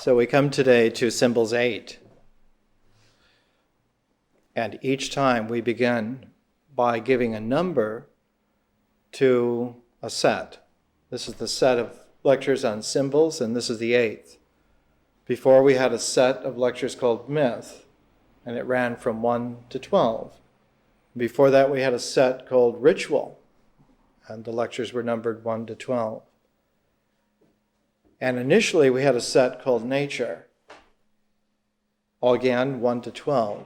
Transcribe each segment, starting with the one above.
So we come today to symbols 8. And each time we begin by giving a number to a set. This is the set of lectures on symbols, and this is the 8th. Before we had a set of lectures called Myth, and it ran from 1 to 12. Before that we had a set called Ritual, and the lectures were numbered 1 to 12. And initially we had a set called Nature, again 1 to 12.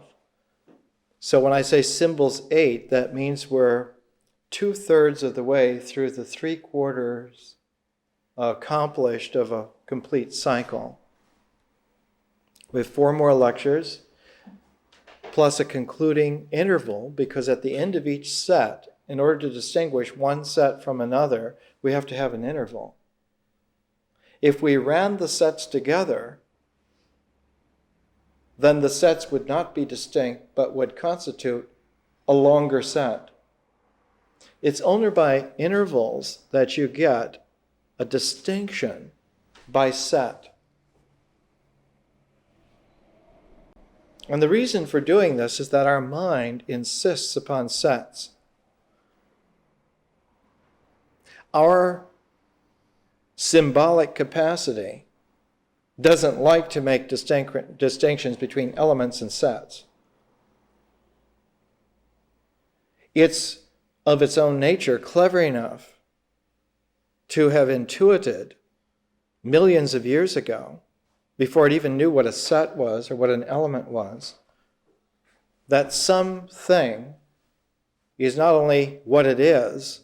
So when I say symbols 8, that means we're 2/3 of the way through the 3/4 accomplished of a complete cycle. We have 4 more lectures, plus a concluding interval, because at the end of each set, in order to distinguish one set from another, we have to have an interval. If we ran the sets together, then the sets would not be distinct, but would constitute a longer set. It's only by intervals that you get a distinction by set. And the reason for doing this is that our mind insists upon sets. Our symbolic capacity doesn't like to make distinctions between elements and sets. It's of its own nature clever enough to have intuited millions of years ago, before it even knew what a set was or what an element was, that something is not only what it is,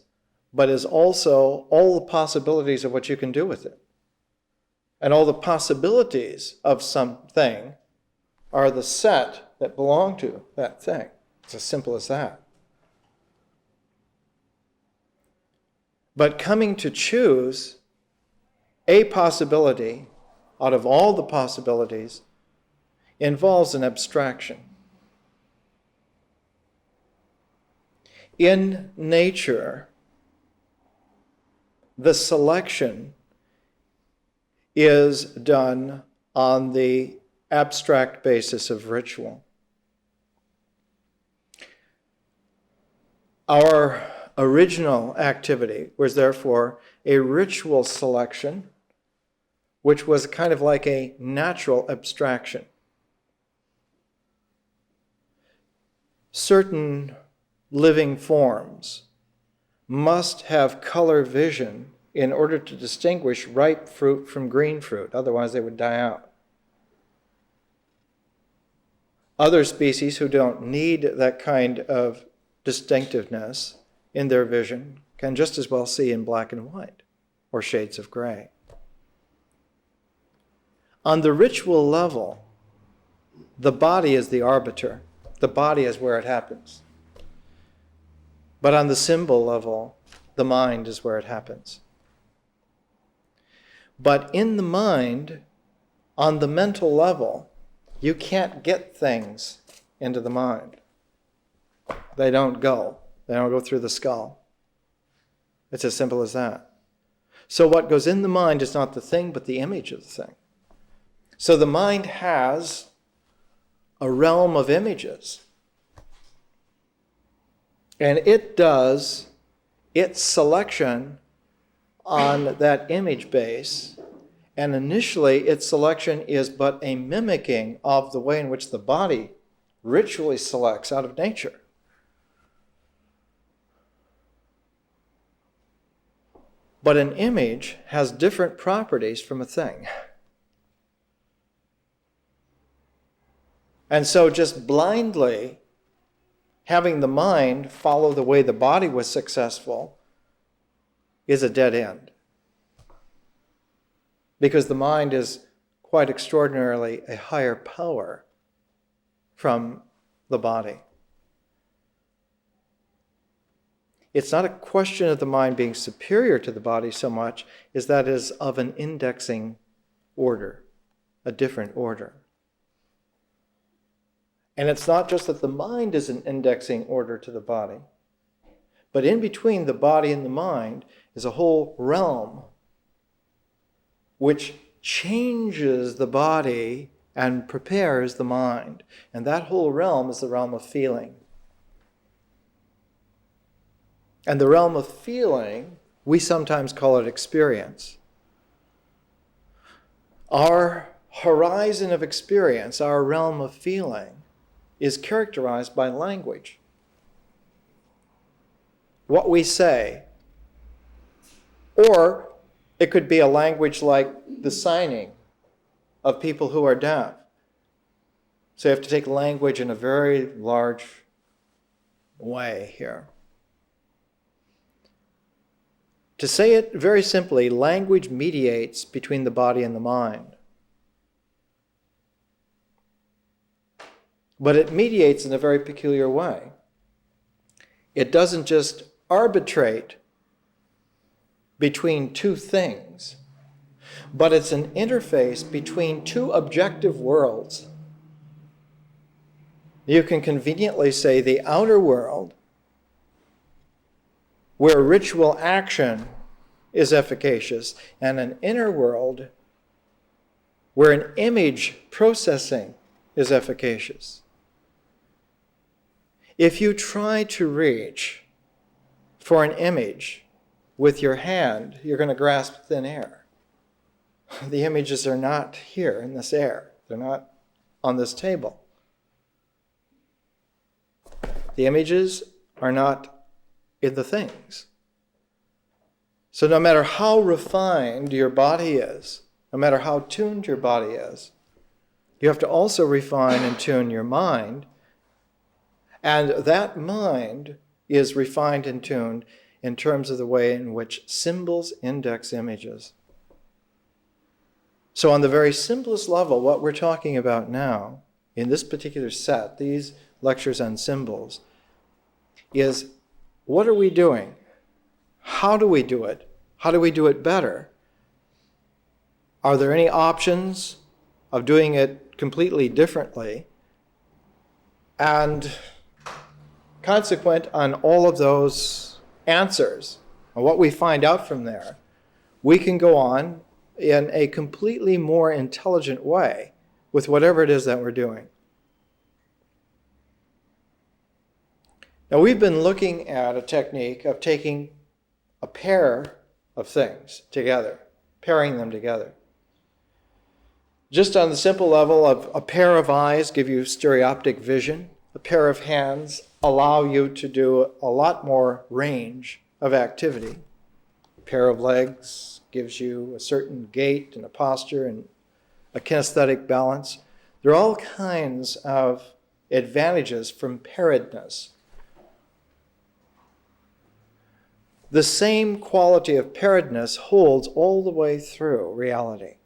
but is also all the possibilities of what you can do with it. And all the possibilities of something are the set that belong to that thing. It's as simple as that. But coming to choose a possibility out of all the possibilities involves an abstraction. In nature, the selection is done on the abstract basis of ritual. Our original activity was therefore a ritual selection, which was kind of like a natural abstraction. Certain living forms must have color vision in order to distinguish ripe fruit from green fruit, otherwise they would die out. Other species who don't need that kind of distinctiveness in their vision can just as well see in black and white or shades of gray. On the ritual level, the body is the arbiter. The body is where it happens. But on the symbol level, the mind is where it happens. But in the mind, on the mental level, you can't get things into the mind. They don't go. They don't go through the skull. It's as simple as that. So what goes in the mind is not the thing, but the image of the thing. So the mind has a realm of images. And it does its selection on that image base. And initially, its selection is but a mimicking of the way in which the body ritually selects out of nature. But an image has different properties from a thing. And so just blindly having the mind follow the way the body was successful is a dead end. Because the mind is quite extraordinarily a higher power from the body. It's not a question of the mind being superior to the body so much as that is of an indexing order, a different order. And it's not just that the mind is an indexing order to the body, but in between the body and the mind is a whole realm which changes the body and prepares the mind. And that whole realm is the realm of feeling. And the realm of feeling, we sometimes call it experience. Our horizon of experience, our realm of feeling, is characterized by language. What we say. Or it could be a language like the signing of people who are deaf. So you have to take language in a very large way here. To say it very simply, language mediates between the body and the mind. But it mediates in a very peculiar way. It doesn't just arbitrate between two things, but it's an interface between two objective worlds. You can conveniently say the outer world, where ritual action is efficacious, and an inner world where an image processing is efficacious. If you try to reach for an image with your hand, you're going to grasp thin air. The images are not here in this air. They're not on this table. The images are not in the things. So no matter how refined your body is, no matter how tuned your body is, you have to also refine and tune your mind. And that mind is refined and tuned in terms of the way in which symbols index images. So on the very simplest level, what we're talking about now, in this particular set, these lectures on symbols, is what are we doing? How do we do it? How do we do it better? Are there any options of doing it completely differently? And consequent on all of those answers, and what we find out from there, we can go on in a completely more intelligent way with whatever it is that we're doing. Now, we've been looking at a technique of taking a pair of things together, pairing them together. Just on the simple level of a pair of eyes give you stereoptic vision, a pair of hands allow you to do a lot more range of activity. A pair of legs gives you a certain gait and a posture and a kinesthetic balance. There are all kinds of advantages from pairedness. The same quality of pairedness holds all the way through reality.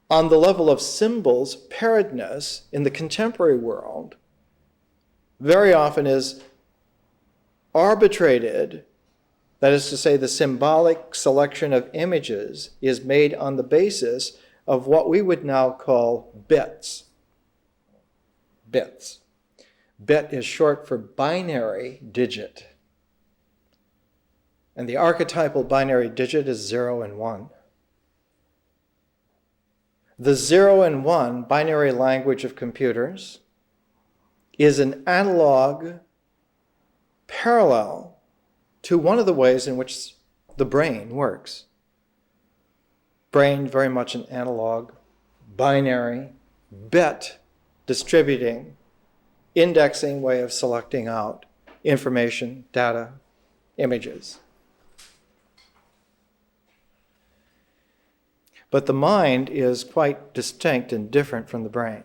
On the level of symbols, pairedness in the contemporary world very often is arbitrated. That is to say, the symbolic selection of images is made on the basis of what we would now call bits. Bits. Bit is short for binary digit. And the archetypal binary digit is 0 and 1. The 0 and 1 binary language of computers is an analog parallel to one of the ways in which the brain works. Brain, very much an analog, binary, bit distributing, indexing way of selecting out information, data, images. But the mind is quite distinct and different from the brain.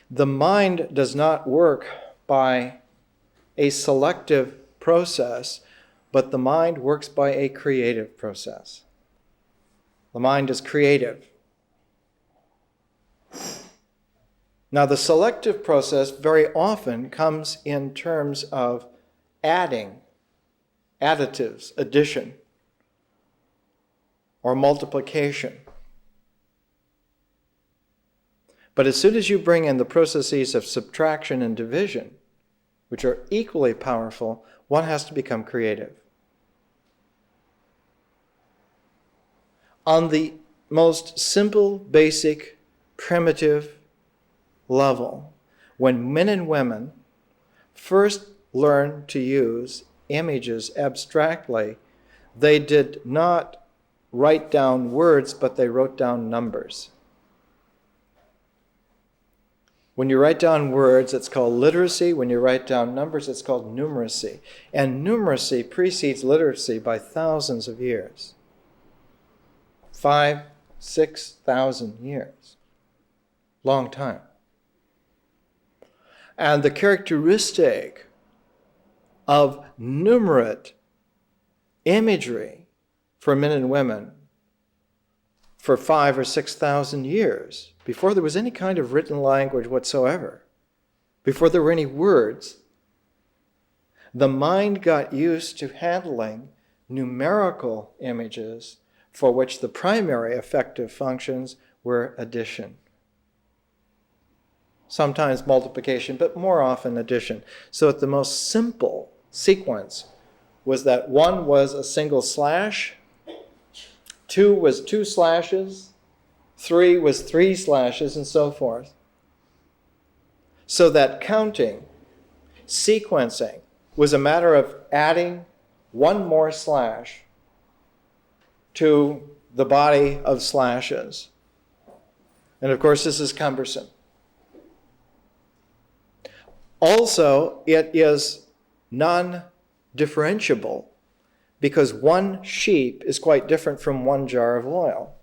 The mind does not work by a selective process, but the mind works by a creative process. The mind is creative. Now, the selective process very often comes in terms of adding, additives, addition, or multiplication. But as soon as you bring in the processes of subtraction and division, which are equally powerful, one has to become creative. on the most simple, basic, primitive level, when men and women first learned to use images abstractly, they did not write down words, but they wrote down numbers. When you write down words, it's called literacy. When you write down numbers, it's called numeracy. And numeracy precedes literacy by thousands of years. 5,000, 6,000 years. Long time. And the characteristic of numerate imagery for men and women for 5,000 or 6,000 years, before there was any kind of written language whatsoever, before there were any words, the mind got used to handling numerical images for which the primary effective functions were addition. Sometimes multiplication, but more often addition. So that the most simple sequence was that 1 was a single slash, 2 was 2 slashes, 3 was 3 slashes, and so forth. So that counting, sequencing, was a matter of adding 1 more slash to the body of slashes. And of course, this is cumbersome. Also, it is non-differentiable because 1 sheep is quite different from 1 jar of oil.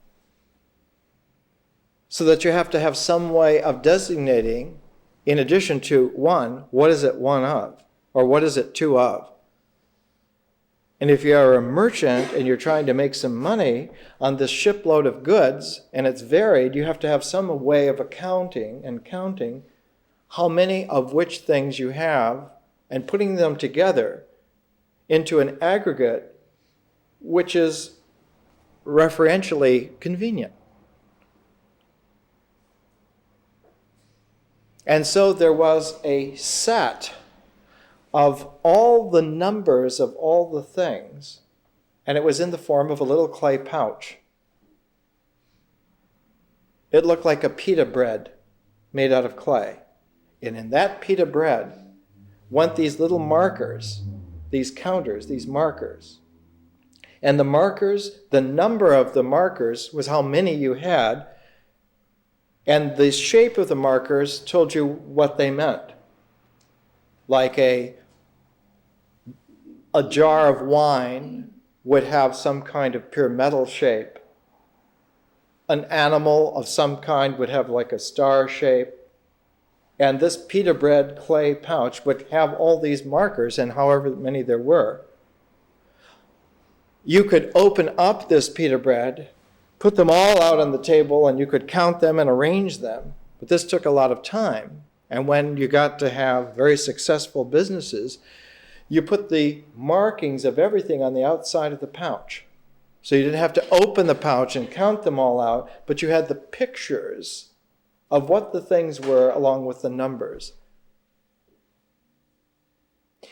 So that you have to have some way of designating, in addition to 1, what is it 1 of? Or what is it 2 of? And if you are a merchant and you're trying to make some money on this shipload of goods, and it's varied, you have to have some way of accounting and counting how many of which things you have and putting them together into an aggregate which is referentially convenient. And so there was a set of all the numbers of all the things, and it was in the form of a little clay pouch. It looked like a pita bread made out of clay. And in that pita bread went these little markers, these counters, these markers. And the markers, the number of the markers was how many you had, and the shape of the markers told you what they meant. Like a jar of wine would have some kind of pyramidal shape. An animal of some kind would have like a star shape. And this pita bread clay pouch would have all these markers, and however many there were. You could open up this pita bread, put them all out on the table, and you could count them and arrange them. But this took a lot of time. And when you got to have very successful businesses, you put the markings of everything on the outside of the pouch. So you didn't have to open the pouch and count them all out, but you had the pictures of what the things were along with the numbers.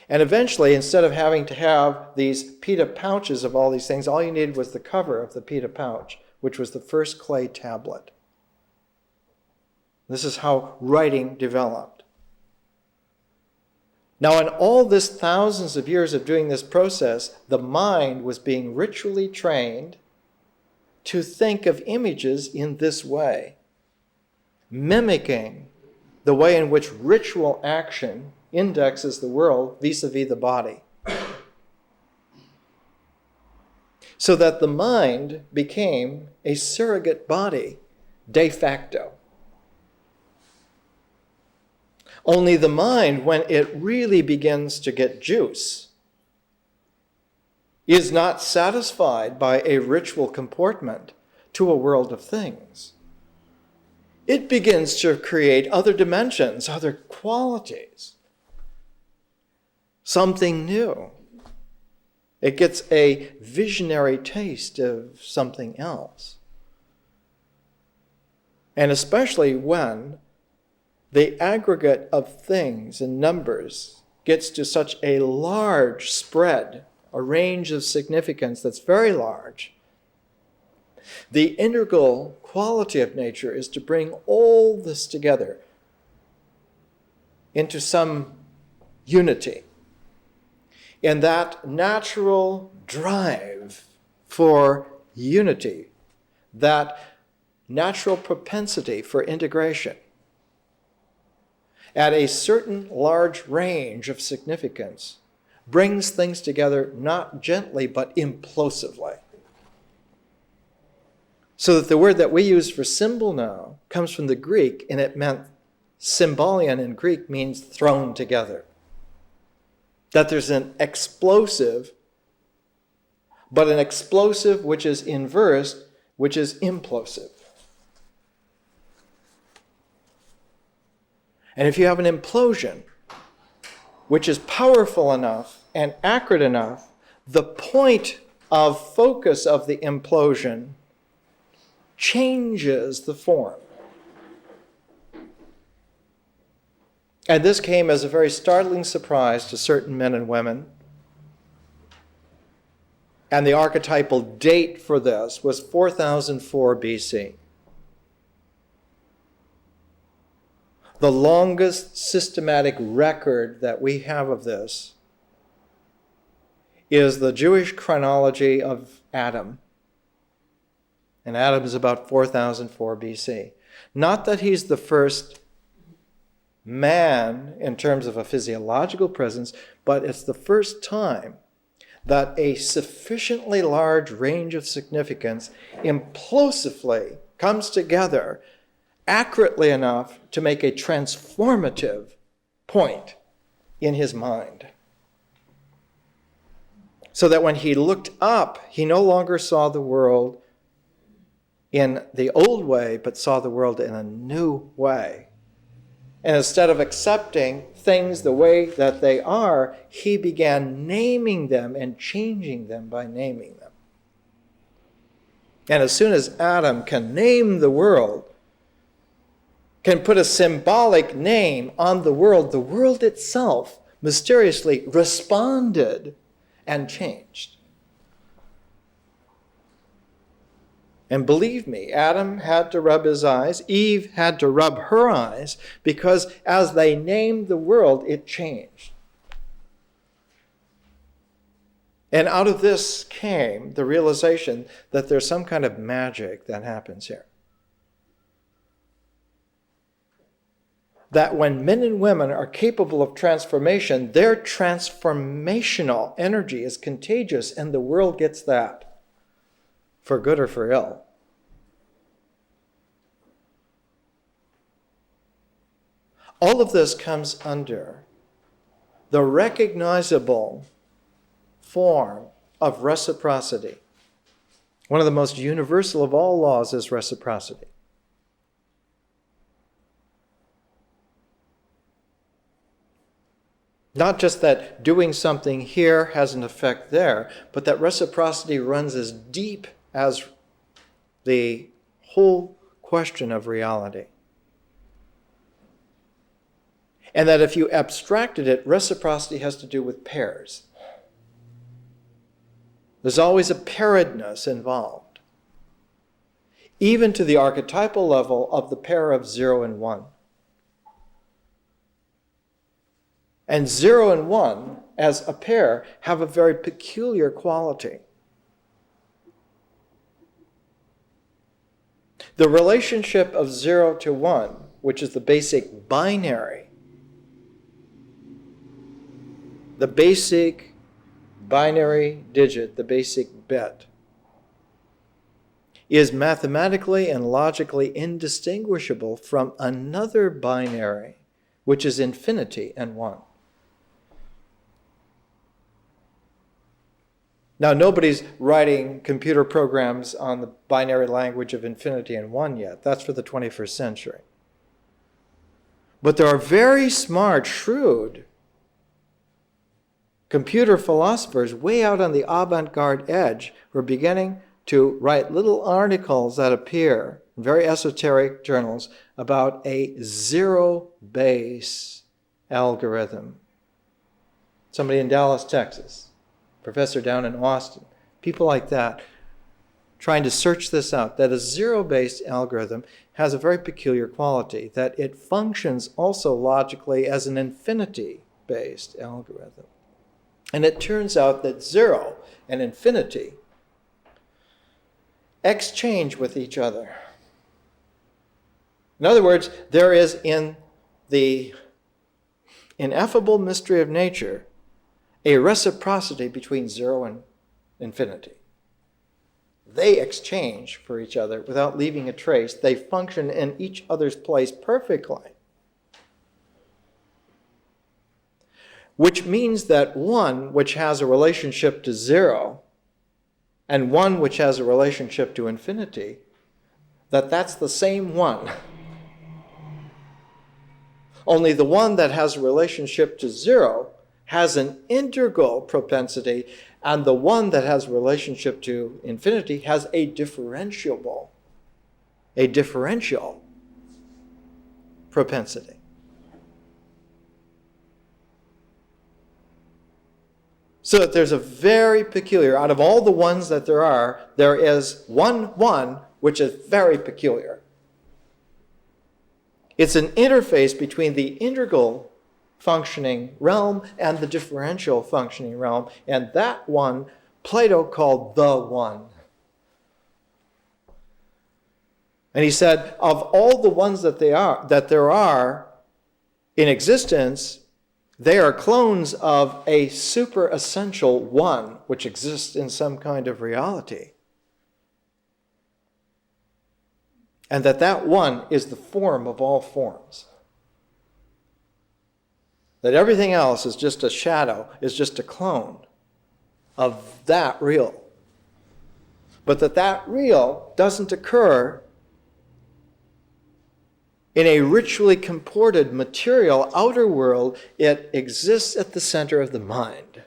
And eventually, instead of having to have these pita pouches of all these things, all you needed was the cover of the pita pouch, which was the first clay tablet. This is how writing developed. Now, in all this thousands of years of doing this process, the mind was being ritually trained to think of images in this way, mimicking the way in which ritual action indexes the world vis-a-vis the body. So that the mind became a surrogate body de facto. Only the mind, when it really begins to get juice, is not satisfied by a ritual comportment to a world of things. It begins to create other dimensions, other qualities, something new. It gets a visionary taste of something else. And especially when the aggregate of things and numbers gets to such a large spread, a range of significance that's very large, The integral quality of nature is to bring all this together into some unity. And that natural drive for unity, that natural propensity for integration, at a certain large range of significance, brings things together not gently but implosively. So that the word that we use for symbol now comes from the Greek, and it meant, symbolion in Greek means thrown together. That there's an explosive, but an explosive which is inverse, which is implosive. And if you have an implosion, which is powerful enough and accurate enough, the point of focus of the implosion changes the form. And this came as a very startling surprise to certain men and women. And the archetypal date for this was 4004 BC. The longest systematic record that we have of this is the Jewish chronology of Adam. And Adam is about 4004 BC. Not that he's the first man in terms of a physiological presence, but it's the first time that a sufficiently large range of significance implosively comes together accurately enough to make a transformative point in his mind. So that when he looked up, he no longer saw the world in the old way, but saw the world in a new way. And instead of accepting things the way that they are, he began naming them and changing them by naming them. And as soon as Adam can name the world, can put a symbolic name on the world itself mysteriously responded and changed. And believe me, Adam had to rub his eyes, Eve had to rub her eyes, because as they named the world, it changed. And out of this came the realization that there's some kind of magic that happens here. That when men and women are capable of transformation, their transformational energy is contagious, and the world gets that, for good or for ill. All of this comes under the recognizable form of reciprocity. One of the most universal of all laws is reciprocity. Not just that doing something here has an effect there, but that reciprocity runs as deep as the whole question of reality. And that if you abstracted it, reciprocity has to do with pairs. There's always a pairedness involved, even to the archetypal level of the pair of 0 and 1. And 0 and 1, as a pair, have a very peculiar quality. The relationship of 0 to 1, which is the basic binary, the basic binary digit, the basic bit, is mathematically and logically indistinguishable from another binary, which is infinity and 1. Now, nobody's writing computer programs on the binary language of infinity and 1 yet. That's for the 21st century. But there are very smart, shrewd computer philosophers way out on the avant-garde edge who are beginning to write little articles that appear in very esoteric journals about a zero-base algorithm. Somebody in Dallas, Texas, professor down in Austin, people like that, trying to search this out, that a zero-based algorithm has a very peculiar quality, that it functions also logically as an infinity-based algorithm. And it turns out that 0 and infinity exchange with each other. In other words, there is in the ineffable mystery of nature a reciprocity between 0 and infinity. They exchange for each other without leaving a trace. They function in each other's place perfectly. Which means that one which has a relationship to 0 and one which has a relationship to infinity, that's the same one. Only the one that has a relationship to 0 has an integral propensity, and the one that has a relationship to infinity has a differential propensity. So that there's a very peculiar, out of all the ones that there is one which is very peculiar. It's an interface between the integral functioning realm and the differential functioning realm, and that one Plato called the one. And he said, of all the ones that there are in existence, they are clones of a super essential one which exists in some kind of reality. And that one is the form of all forms. That everything else is just a shadow, is just a clone of that real. But that real doesn't occur in a ritually comported material outer world. It exists at the center of the mind.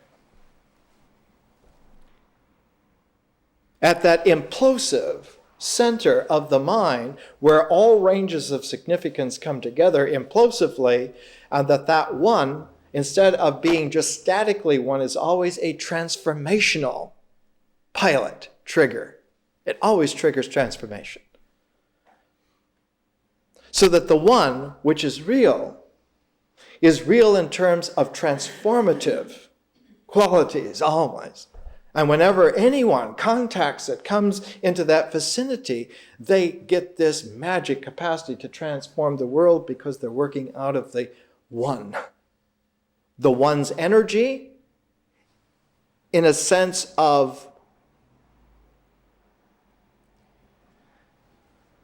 At that implosive center of the mind where all ranges of significance come together implosively, and that one, instead of being just statically one, is always a transformational pilot trigger. It always triggers transformation. So that the one which is real in terms of transformative qualities always. And whenever anyone contacts it, comes into that vicinity, they get this magic capacity to transform the world because they're working out of the one. The one's energy, in a sense of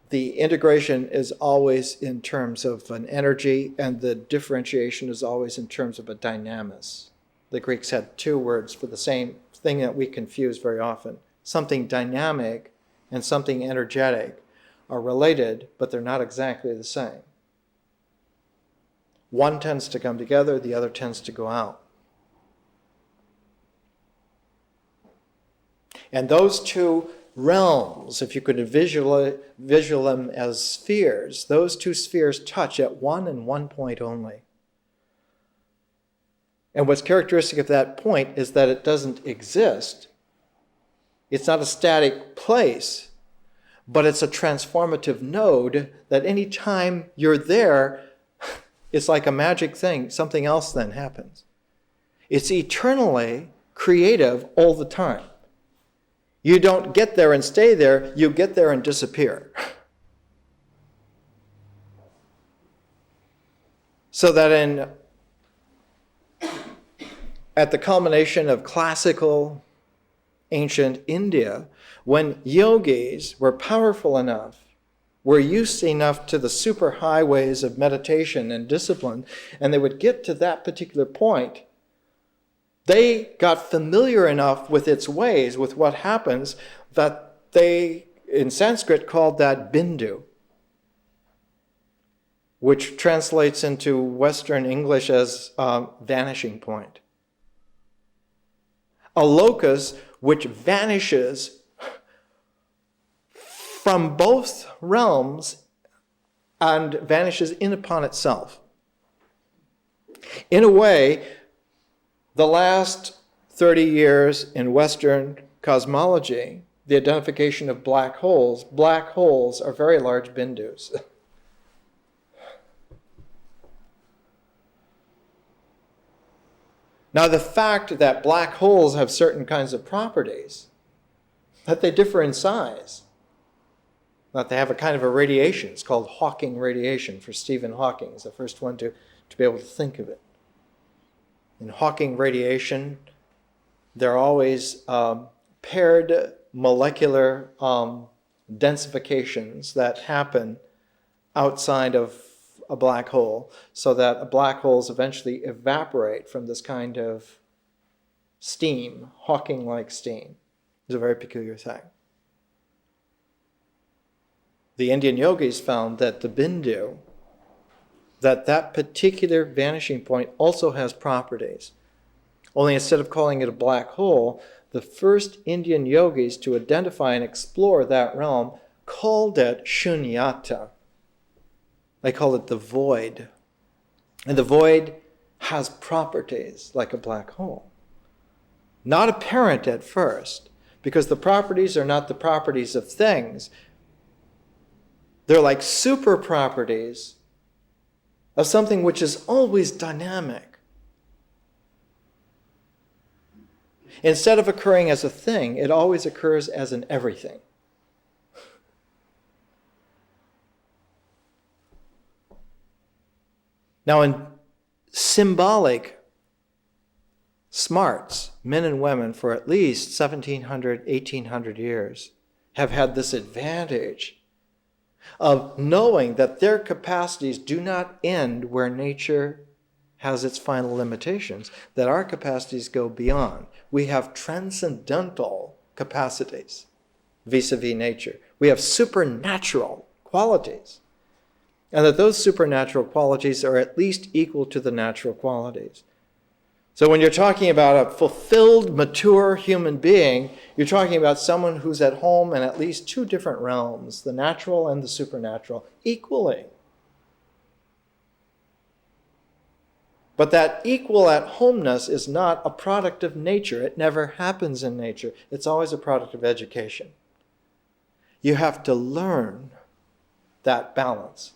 the integration is always in terms of an energy, and the differentiation is always in terms of a dynamis. The Greeks had two words for the same thing that we confuse very often. Something dynamic and something energetic are related, but they're not exactly the same. One tends to come together, the other tends to go out. And those two realms, if you could visualize them as spheres, those two spheres touch at one and one point only. And what's characteristic of that point is that it doesn't exist. It's not a static place, but it's a transformative node that any time you're there, it's like a magic thing. Something else then happens. It's eternally creative all the time. You don't get there and stay there, you get there and disappear. So that at the culmination of classical ancient India, when yogis were powerful enough, were used enough to the super highways of meditation and discipline, and they would get to that particular point, they got familiar enough with its ways, with what happens, that they, in Sanskrit, called that bindu, which translates into Western English as vanishing point. A locus which vanishes from both realms and vanishes in upon itself. In a way, the last 30 years in Western cosmology the identification of black holes are very large bindus. Now, the fact that black holes have certain kinds of properties, that they differ in size, that they have a kind of a radiation, it's called Hawking radiation for Stephen Hawking, he's the first one to be able to think of it. In Hawking radiation, there are always paired molecular densifications that happen outside of a black hole, so that black holes eventually evaporate from this kind of steam, Hawking-like steam. It's a very peculiar thing. The Indian yogis found that the bindu, that particular vanishing point also has properties. Only instead of calling it a black hole, the first Indian yogis to identify and explore that realm called it shunyata. They call it the void. And the void has properties like a black hole. Not apparent at first, because the properties are not the properties of things. They're like super properties of something which is always dynamic. Instead of occurring as a thing, it always occurs as an everything. Now, in symbolic smarts, men and women for at least 1700, 1800 years have had this advantage of knowing that their capacities do not end where nature has its final limitations, that our capacities go beyond. We have transcendental capacities vis-a-vis nature. We have supernatural qualities. And that those supernatural qualities are at least equal to the natural qualities. So when you're talking about a fulfilled, mature human being, you're talking about someone who's at home in at least two different realms, the natural and the supernatural, equally. But that equal at homeness is not a product of nature. It never happens in nature. It's always a product of education. You have to learn that balance.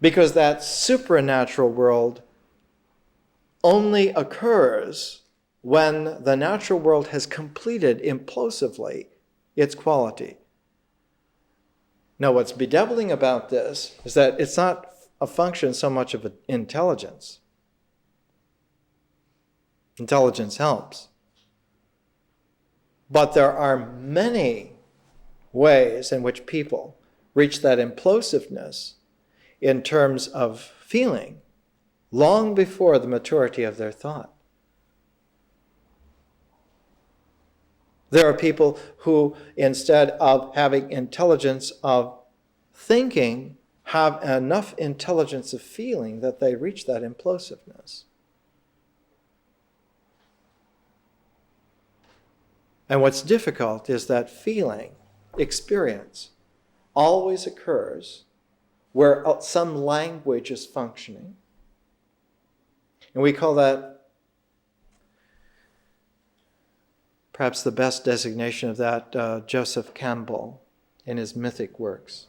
Because that supernatural world only occurs when the natural world has completed implosively its quality. Now, what's bedeviling about this is that it's not a function so much of intelligence. Intelligence helps. But there are many ways in which people reach that implosiveness in terms of feeling long before the maturity of their thought. There are people who, instead of having intelligence of thinking, have enough intelligence of feeling that they reach that implosiveness. And what's difficult is that feeling, experience, always occurs where some language is functioning. And we call that, perhaps the best designation of that, Joseph Campbell in his mythic works.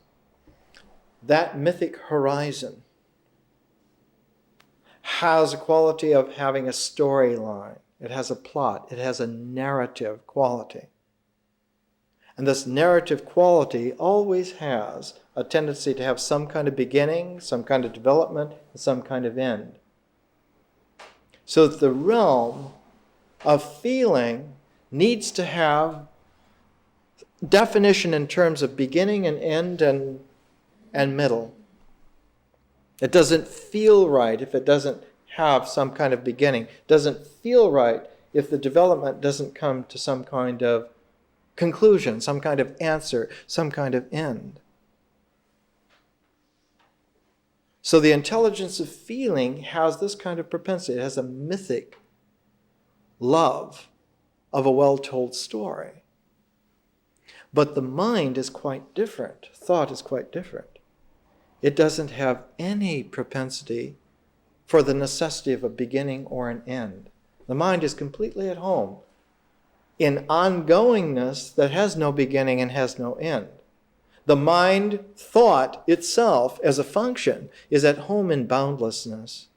That mythic horizon has a quality of having a storyline. It has a plot. It has a narrative quality. And this narrative quality always has a tendency to have some kind of beginning, some kind of development, and some kind of end. So that the realm of feeling needs to have definition in terms of beginning and end and middle. It doesn't feel right if it doesn't have some kind of beginning. It doesn't feel right if the development doesn't come to some kind of conclusion, some kind of answer, some kind of end. So the intelligence of feeling has this kind of propensity. It has a mythic love of a well-told story. But the mind is quite different. Thought is quite different. It doesn't have any propensity for the necessity of a beginning or an end. The mind is completely at home in ongoingness that has no beginning and has no end. The mind thought itself as a function is at home in boundlessness.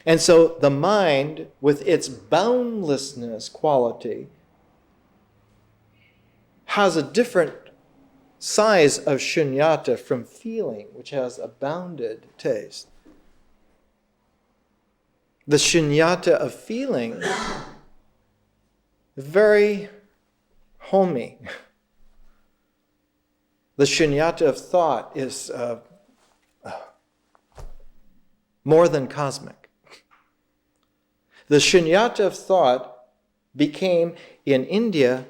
And so the mind, with its boundlessness quality, has a different size of shunyata from feeling, which has a bounded taste. The shunyata of feeling is very homey. The shunyata of thought is more than cosmic. The shunyata of thought became, in India,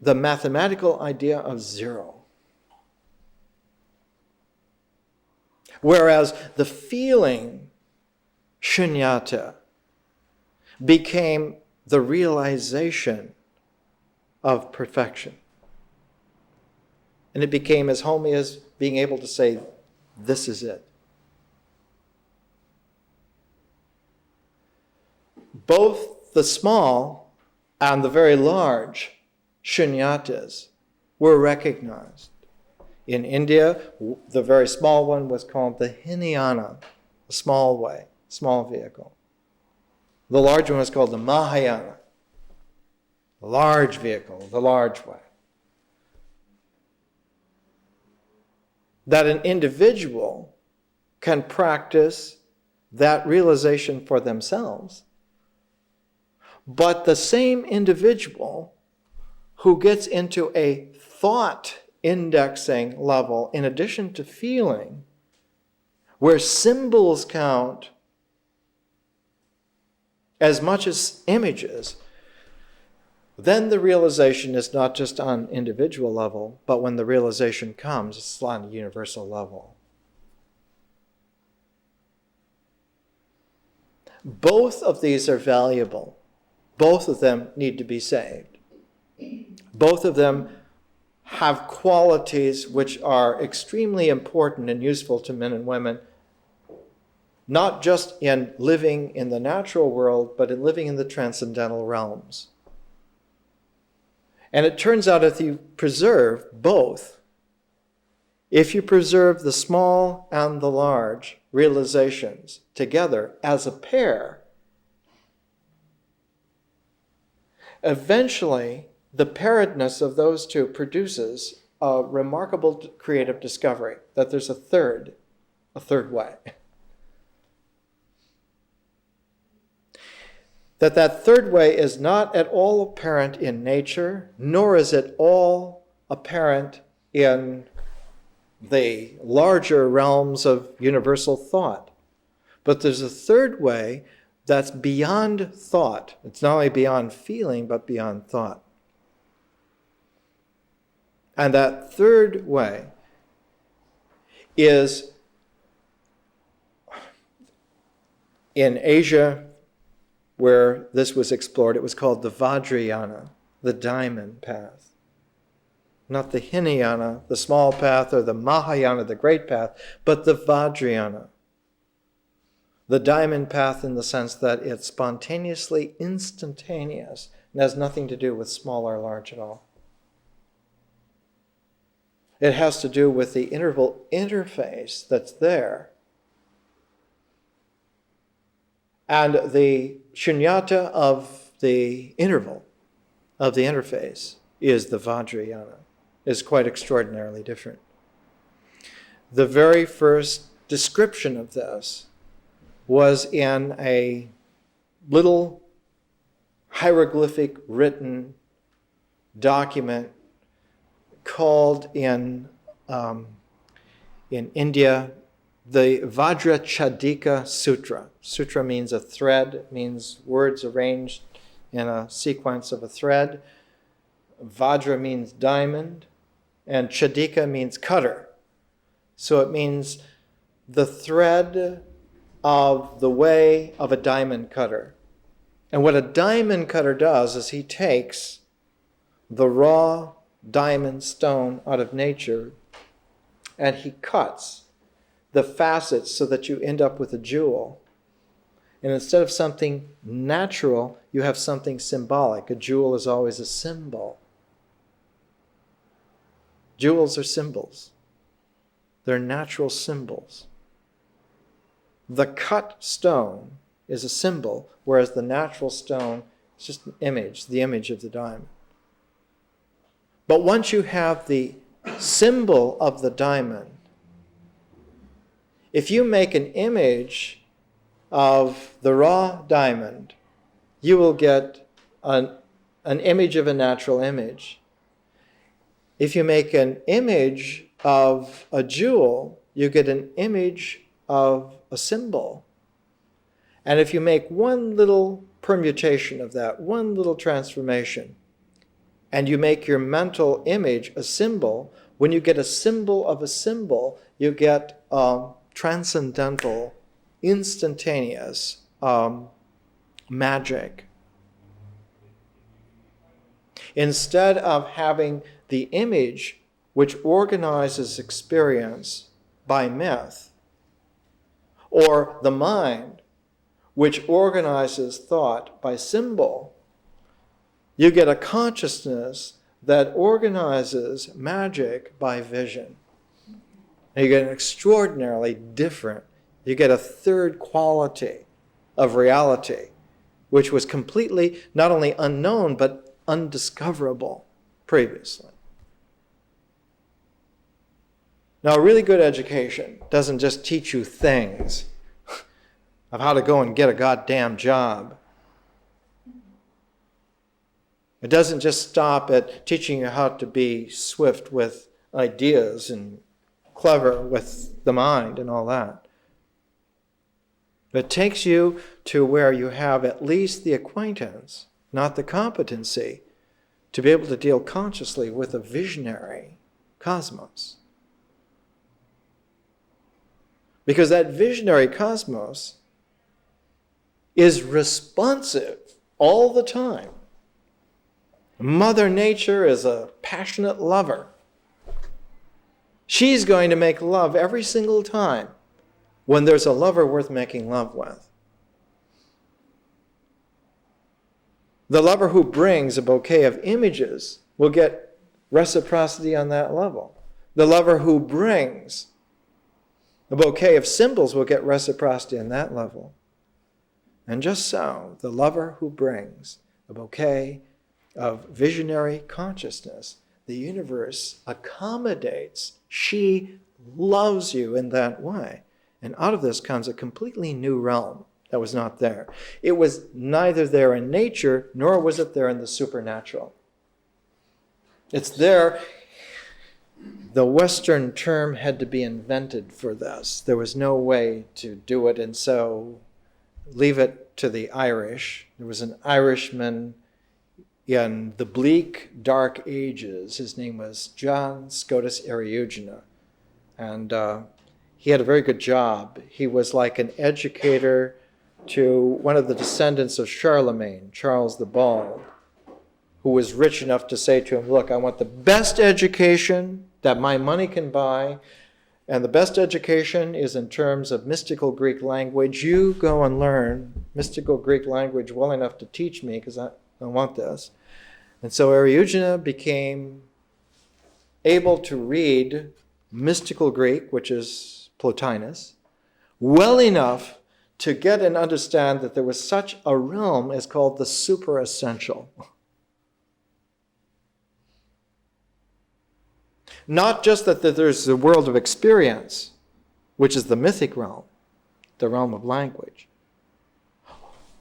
the mathematical idea of zero. Whereas the feeling shunyata became the realization of perfection. And it became as homey as being able to say, this is it. Both the small and the very large shunyatas were recognized. In India, the very small one was called the Hinayana, the small way, small vehicle. The large one was called the Mahayana, the large vehicle, the large way. That an individual can practice that realization for themselves, but the same individual who gets into a thought indexing level in addition to feeling, where symbols count as much as images, then the realization is not just on individual level, but when the realization comes, it's on a universal level. Both of these are valuable. Both of them need to be saved. Both of them have qualities which are extremely important and useful to men and women, not just in living in the natural world, but in living in the transcendental realms. And it turns out if you preserve both, if you preserve the small and the large realizations together as a pair, eventually the pairedness of those two produces a remarkable creative discovery that there's a third way. That third way is not at all apparent in nature, nor is it all apparent in the larger realms of universal thought. But there's a third way that's beyond thought. It's not only beyond feeling, but beyond thought. And that third way is, in Asia, where this was explored, it was called the Vajrayana, the diamond path. Not the Hinayana, the small path, or the Mahayana, the great path, but the Vajrayana. The diamond path in the sense that it's spontaneously instantaneous and has nothing to do with small or large at all. It has to do with the interval interface that's there. And the shunyata of the interval, of the interface, is the Vajrayana, is quite extraordinarily different. The very first description of this was in a little hieroglyphic written document called in India the Vajrachadika Sutra. Sutra means a thread, means words arranged in a sequence of a thread. Vajra means diamond, and Chadika means cutter. So it means the thread of the way of a diamond cutter. And what a diamond cutter does is he takes the raw diamond stone out of nature and he cuts the facets so that you end up with a jewel. And instead of something natural, you have something symbolic. A jewel is always a symbol. Jewels are symbols. They're natural symbols. The cut stone is a symbol, whereas the natural stone is just an image, the image of the diamond. But once you have the symbol of the diamond, if you make an image of the raw diamond, you will get an image of a natural image. If you make an image of a jewel, you get an image of a symbol. And if you make one little permutation of that, one little transformation, and you make your mental image a symbol, when you get a symbol of a symbol, you get transcendental, instantaneous magic. Instead of having the image which organizes experience by myth, or the mind which organizes thought by symbol, you get a consciousness that organizes magic by vision. And you get an extraordinarily different, you get a third quality of reality, which was completely not only unknown, but undiscoverable previously. Now, a really good education doesn't just teach you things of how to go and get a goddamn job. It doesn't just stop at teaching you how to be swift with ideas and clever with the mind and all that. It takes you to where you have at least the acquaintance, not the competency, to be able to deal consciously with a visionary cosmos. Because that visionary cosmos is responsive all the time. Mother Nature is a passionate lover. She's going to make love every single time when there's a lover worth making love with. The lover who brings a bouquet of images will get reciprocity on that level. The lover who brings a bouquet of symbols will get reciprocity on that level. And just so, the lover who brings a bouquet of visionary consciousness, the universe accommodates. She loves you in that way. And out of this comes a completely new realm that was not there. It was neither there in nature, nor was it there in the supernatural. It's there. The Western term had to be invented for this. There was no way to do it, and so leave it to the Irish. There was an Irishman in the bleak, dark ages. His name was John Scotus Eriugena, and he had a very good job. He was like an educator to one of the descendants of Charlemagne, Charles the Bald, who was rich enough to say to him, look, I want the best education that my money can buy, and the best education is in terms of mystical Greek language. You go and learn mystical Greek language well enough to teach me, because I want this. And so Eriugena became able to read mystical Greek, which is Plotinus, well enough to get and understand that there was such a realm as called the superessential. Not just that there's the world of experience, which is the mythic realm, the realm of language,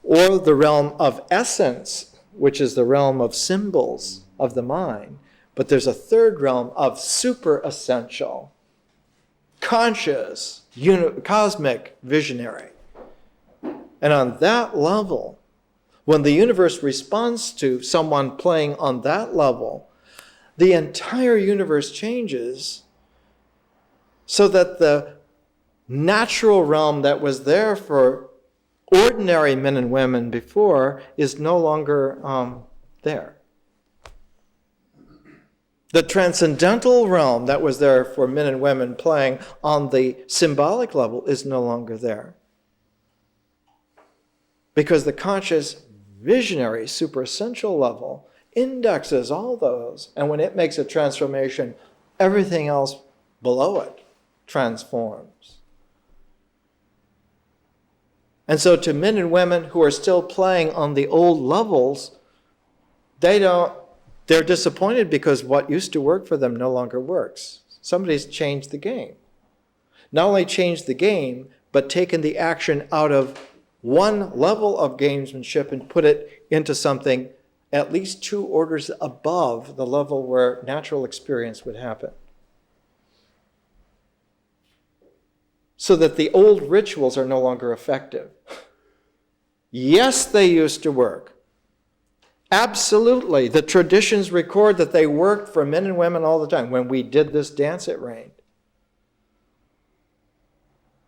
or the realm of essence, which is the realm of symbols of the mind, but there's a third realm of superessential, conscious, cosmic visionary. And on that level, when the universe responds to someone playing on that level, the entire universe changes so that the natural realm that was there for ordinary men and women before is no longer there. The transcendental realm that was there for men and women playing on the symbolic level is no longer there. Because the conscious, visionary, superessential level indexes all those, and when it makes a transformation, everything else below it transforms. And so to men and women who are still playing on the old levels, they're disappointed because what used to work for them no longer works. Somebody's changed the game. Not only changed the game, but taken the action out of one level of gamesmanship and put it into something at least 2 orders above the level where natural experience would happen. So that the old rituals are no longer effective. Yes, they used to work. Absolutely. The traditions record that they worked for men and women all the time. When we did this dance, it rained.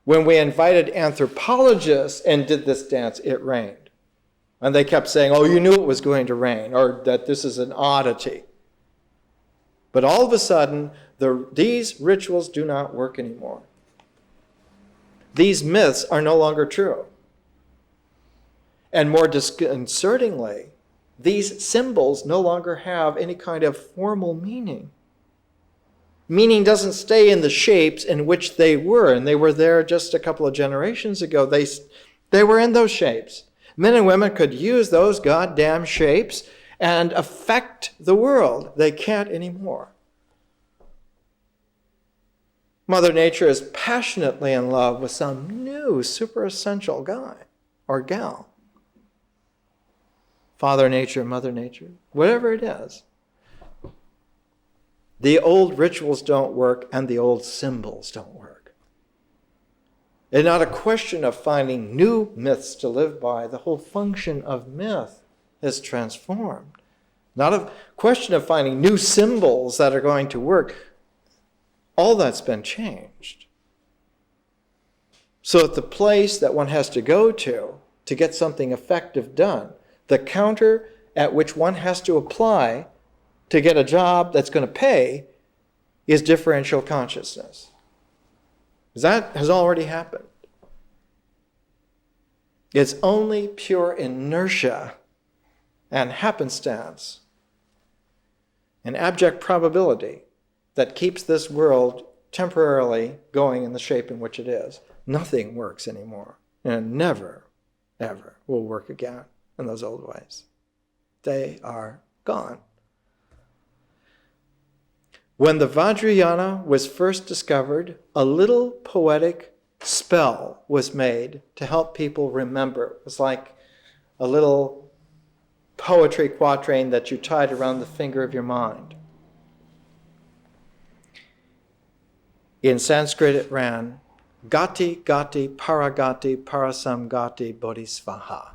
When we invited anthropologists and did this dance, it rained. And they kept saying, oh, you knew it was going to rain, or that this is an oddity. But all of a sudden, these rituals do not work anymore. These myths are no longer true. And more disconcertingly, these symbols no longer have any kind of formal meaning. Meaning doesn't stay in the shapes in which they were, and they were there just a couple of generations ago. They were in those shapes. Men and women could use those goddamn shapes and affect the world. They can't anymore. Mother Nature is passionately in love with some new super essential guy or gal. Father Nature, Mother Nature, whatever it is. The old rituals don't work and the old symbols don't work. It's not a question of finding new myths to live by. The whole function of myth is transformed. Not a question of finding new symbols that are going to work. All that's been changed. So at the place that one has to go to get something effective done, the counter at which one has to apply to get a job that's going to pay is differential consciousness. That has already happened. It's only pure inertia and happenstance and abject probability that keeps this world temporarily going in the shape in which it is. Nothing works anymore, and never, ever will work again in those old ways. They are gone. When the Vajrayana was first discovered, a little poetic spell was made to help people remember. It was like a little poetry quatrain that you tied around the finger of your mind. In Sanskrit it ran, Gati Gati Paragati Parasamgati Bodhisvaha,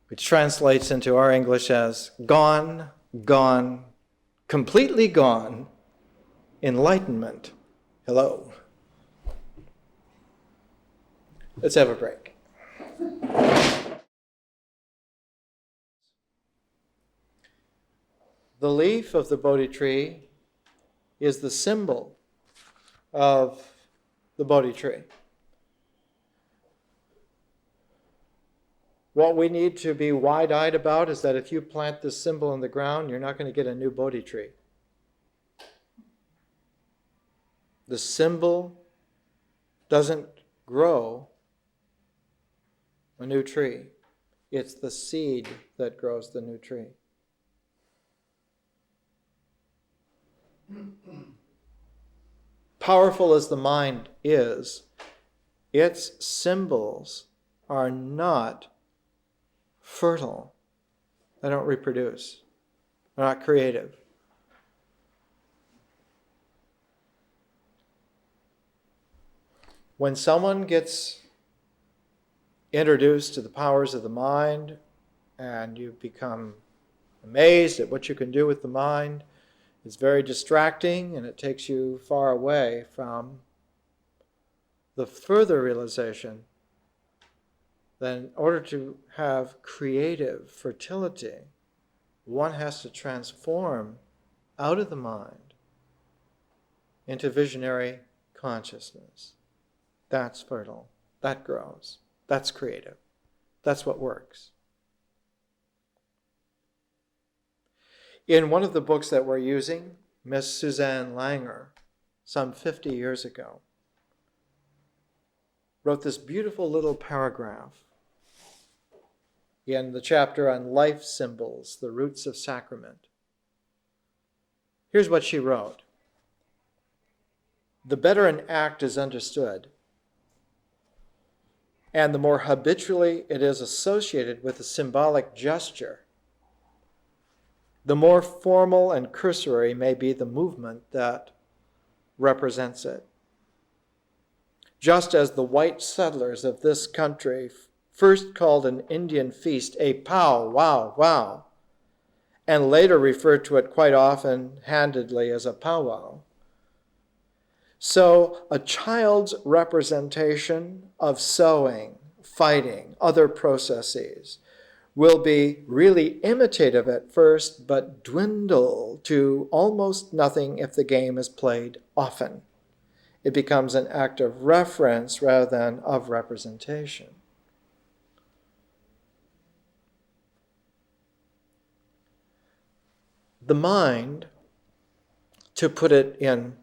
which translates into our English as gone, gone, completely gone, enlightenment. Hello. Let's have a break. The leaf of the Bodhi tree is the symbol of the Bodhi tree. What we need to be wide-eyed about is that if you plant this symbol in the ground, you're not going to get a new Bodhi tree. The symbol doesn't grow a new tree. It's the seed that grows the new tree. Powerful as the mind is, its symbols are not fertile. They don't reproduce. They're not creative. When someone gets introduced to the powers of the mind and you become amazed at what you can do with the mind, it's very distracting and it takes you far away from the further realization that in order to have creative fertility, one has to transform out of the mind into visionary consciousness. That's fertile. That grows. That's creative. That's what works. In one of the books that we're using, Miss Suzanne Langer, some 50 years ago, wrote this beautiful little paragraph in the chapter on life symbols, the roots of sacrament. Here's what she wrote. The better an act is understood, and the more habitually it is associated with a symbolic gesture, the more formal and cursory may be the movement that represents it. Just as the white settlers of this country first called an Indian feast a pow, wow, wow, and later referred to it quite often handedly as a powwow, so a child's representation of sewing, fighting, other processes will be really imitative at first, but dwindle to almost nothing if the game is played often. It becomes an act of reference rather than of representation. The mind, to put it in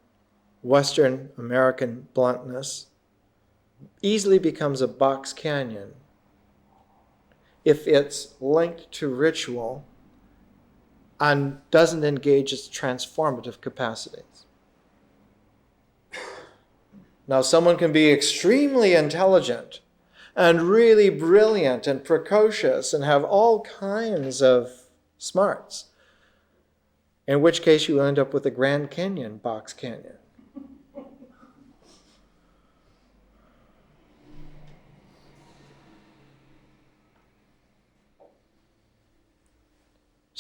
Western American bluntness, easily becomes a box canyon if it's linked to ritual and doesn't engage its transformative capacities. Now, someone can be extremely intelligent and really brilliant and precocious and have all kinds of smarts, in which case you end up with a Grand Canyon box canyon.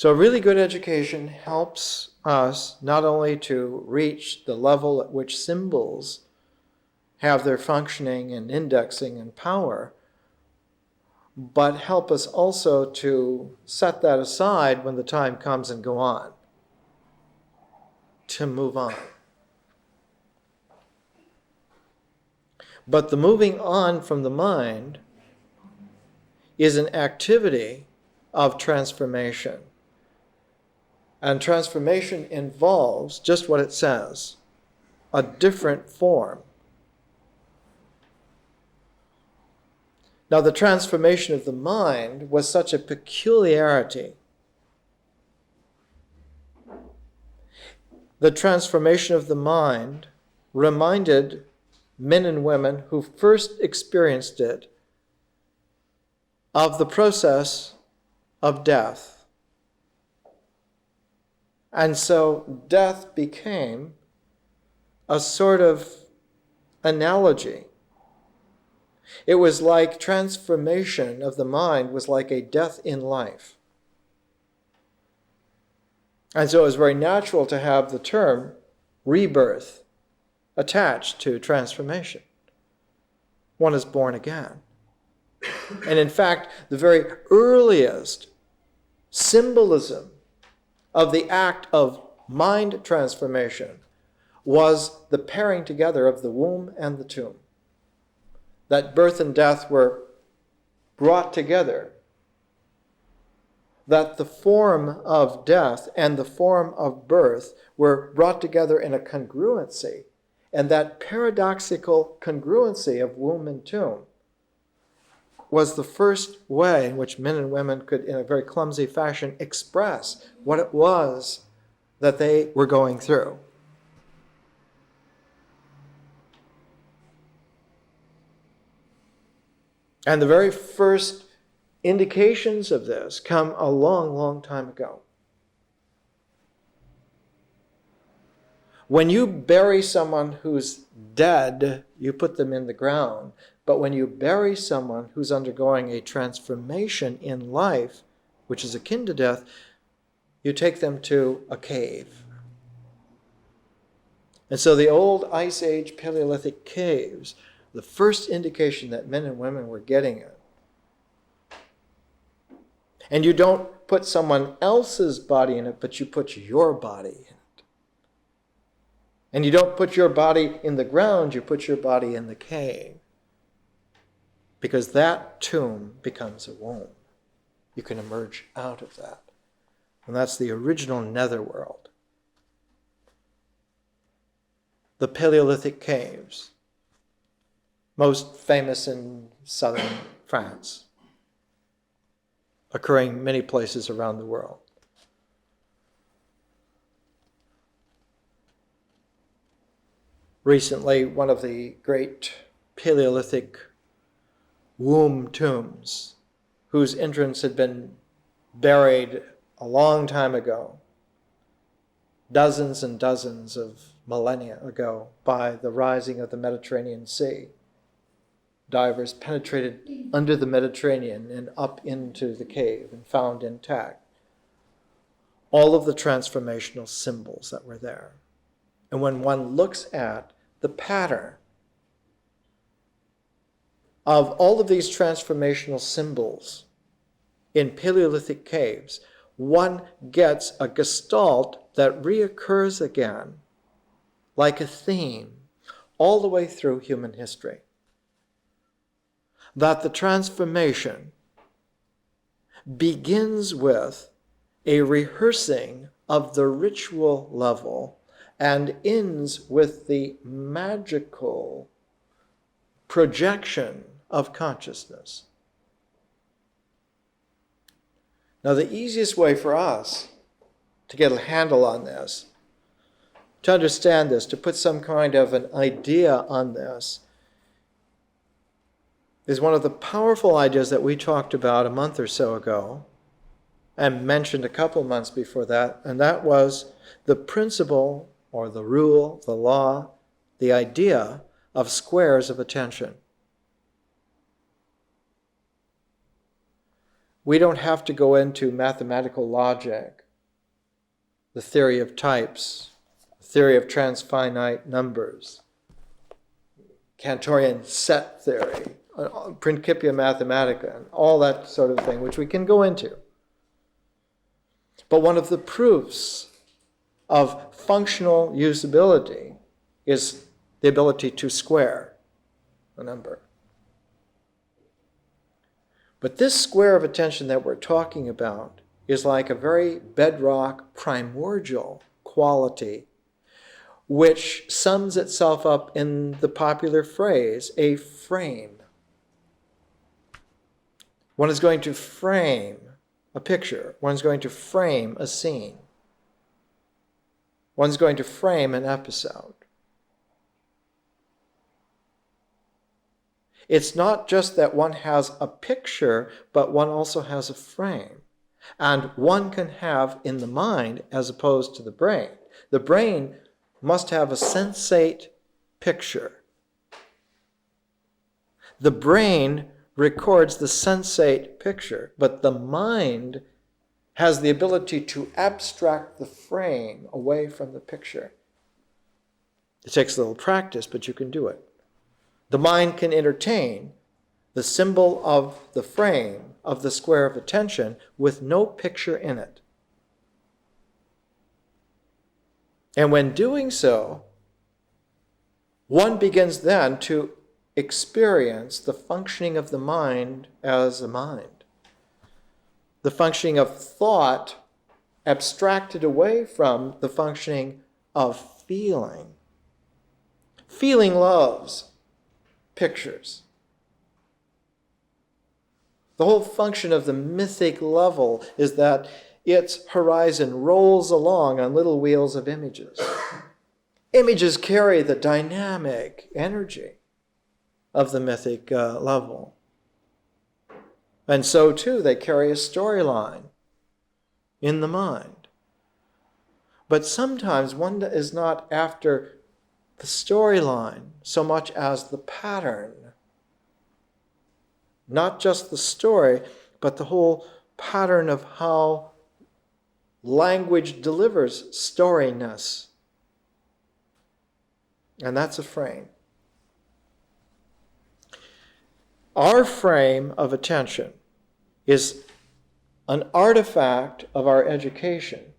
So a really good education helps us not only to reach the level at which symbols have their functioning and indexing and power, but help us also to set that aside when the time comes and go on, to move on. But the moving on from the mind is an activity of transformation. And transformation involves just what it says, a different form. Now, the transformation of the mind was such a peculiarity. The transformation of the mind reminded men and women who first experienced it of the process of death. And so death became a sort of analogy. It was like transformation of the mind was like a death in life. And so it was very natural to have the term rebirth attached to transformation. One is born again. And in fact, the very earliest symbolism of the act of mind transformation was the pairing together of the womb and the tomb. That birth and death were brought together. That the form of death and the form of birth were brought together in a congruency. And that paradoxical congruency of womb and tomb was the first way in which men and women could, in a very clumsy fashion, express what it was that they were going through. And the very first indications of this come a long, long time ago. When you bury someone who's dead, you put them in the ground. But when you bury someone who's undergoing a transformation in life, which is akin to death, you take them to a cave. And so the old Ice Age Paleolithic caves, the first indication that men and women were getting it. And you don't put someone else's body in it, but you put your body in it. And you don't put your body in the ground, you put your body in the cave. because that tomb becomes a womb. You can emerge out of that. And that's the original netherworld. The Paleolithic caves, most famous in southern France, occurring many places around the world. Recently, one of the great Paleolithic womb tombs, whose entrance had been buried a long time ago, dozens and dozens of millennia ago, by the rising of the Mediterranean Sea. Divers penetrated under the Mediterranean and up into the cave and found intact all of the transformational symbols that were there. And when one looks at the pattern of all of these transformational symbols in Paleolithic caves, one gets a gestalt that reoccurs again like a theme all the way through human history. That the transformation begins with a rehearsing of the ritual level and ends with the magical projection of consciousness. Now, the easiest way for us to get a handle on this, to understand this, to put some kind of an idea on this, is one of the powerful ideas that we talked about a month or so ago and mentioned a couple months before that, and that was the principle or the rule, the law, the idea of squares of attention. We don't have to go into mathematical logic, the theory of types, the theory of transfinite numbers, Cantorian set theory, Principia Mathematica, and all that sort of thing, which we can go into. But one of the proofs of functional usability is the ability to square a number. But this square of attention that we're talking about is like a very bedrock, primordial quality, which sums itself up in the popular phrase, a frame. One is going to frame a picture. One's going to frame a scene. One's going to frame an episode. It's not just that one has a picture, but one also has a frame. And one can have in the mind as opposed to the brain. The brain must have a sensate picture. The brain records the sensate picture, but the mind has the ability to abstract the frame away from the picture. It takes a little practice, but you can do it. The mind can entertain the symbol of the frame of the square of attention with no picture in it. And when doing so, one begins then to experience the functioning of the mind as a mind. The functioning of thought abstracted away from the functioning of feeling. Feeling loves pictures. The whole function of the mythic level is that its horizon rolls along on little wheels of images. Images carry the dynamic energy of the mythic level. And so too, they carry a storyline in the mind. But sometimes one is not after the storyline so much as the pattern. Not just the story, but the whole pattern of how language delivers storyness. And that's a frame. Our frame of attention is an artifact of our education,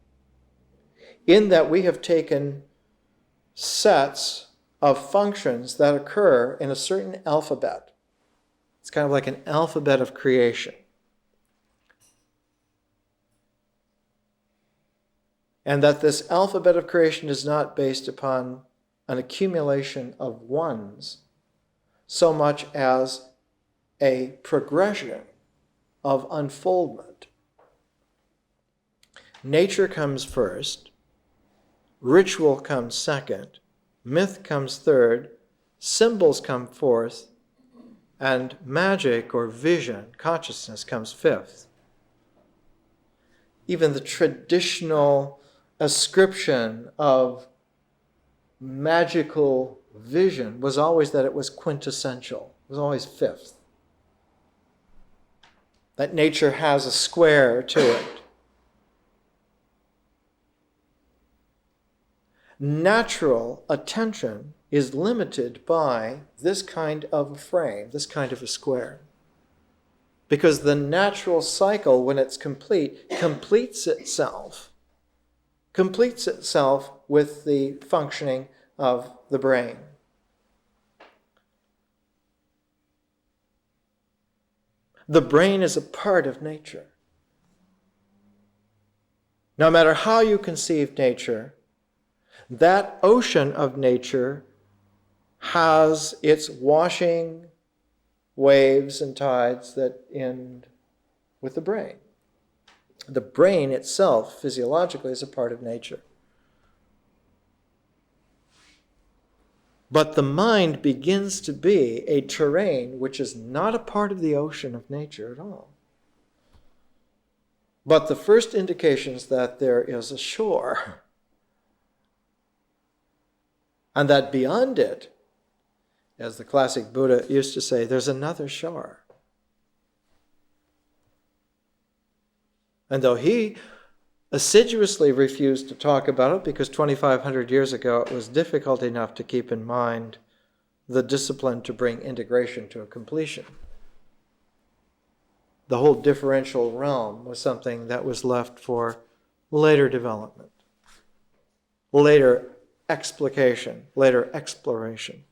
in that we have taken sets of functions that occur in a certain alphabet. It's kind of like an alphabet of creation. And that this alphabet of creation is not based upon an accumulation of ones so much as a progression of unfoldment. Nature comes first, ritual comes second, myth comes third, symbols come fourth, and magic or vision, consciousness, comes fifth. Even the traditional ascription of magical vision was always that it was quintessential. It was always fifth. That nature has a square to it. Natural attention is limited by this kind of a frame, this kind of a square. Because the natural cycle, when it's complete, completes itself with the functioning of the brain. The brain is a part of nature. No matter how you conceive nature, that ocean of nature has its washing waves and tides that end with the brain. The brain itself, physiologically, is a part of nature. But the mind begins to be a terrain which is not a part of the ocean of nature at all. But the first indications that there is a shore, and that beyond it, as the classic Buddha used to say, there's another shore. And though he assiduously refused to talk about it because 2,500 years ago it was difficult enough to keep in mind the discipline to bring integration to a completion, the whole differential realm was something that was left for later development, later explication, later exploration.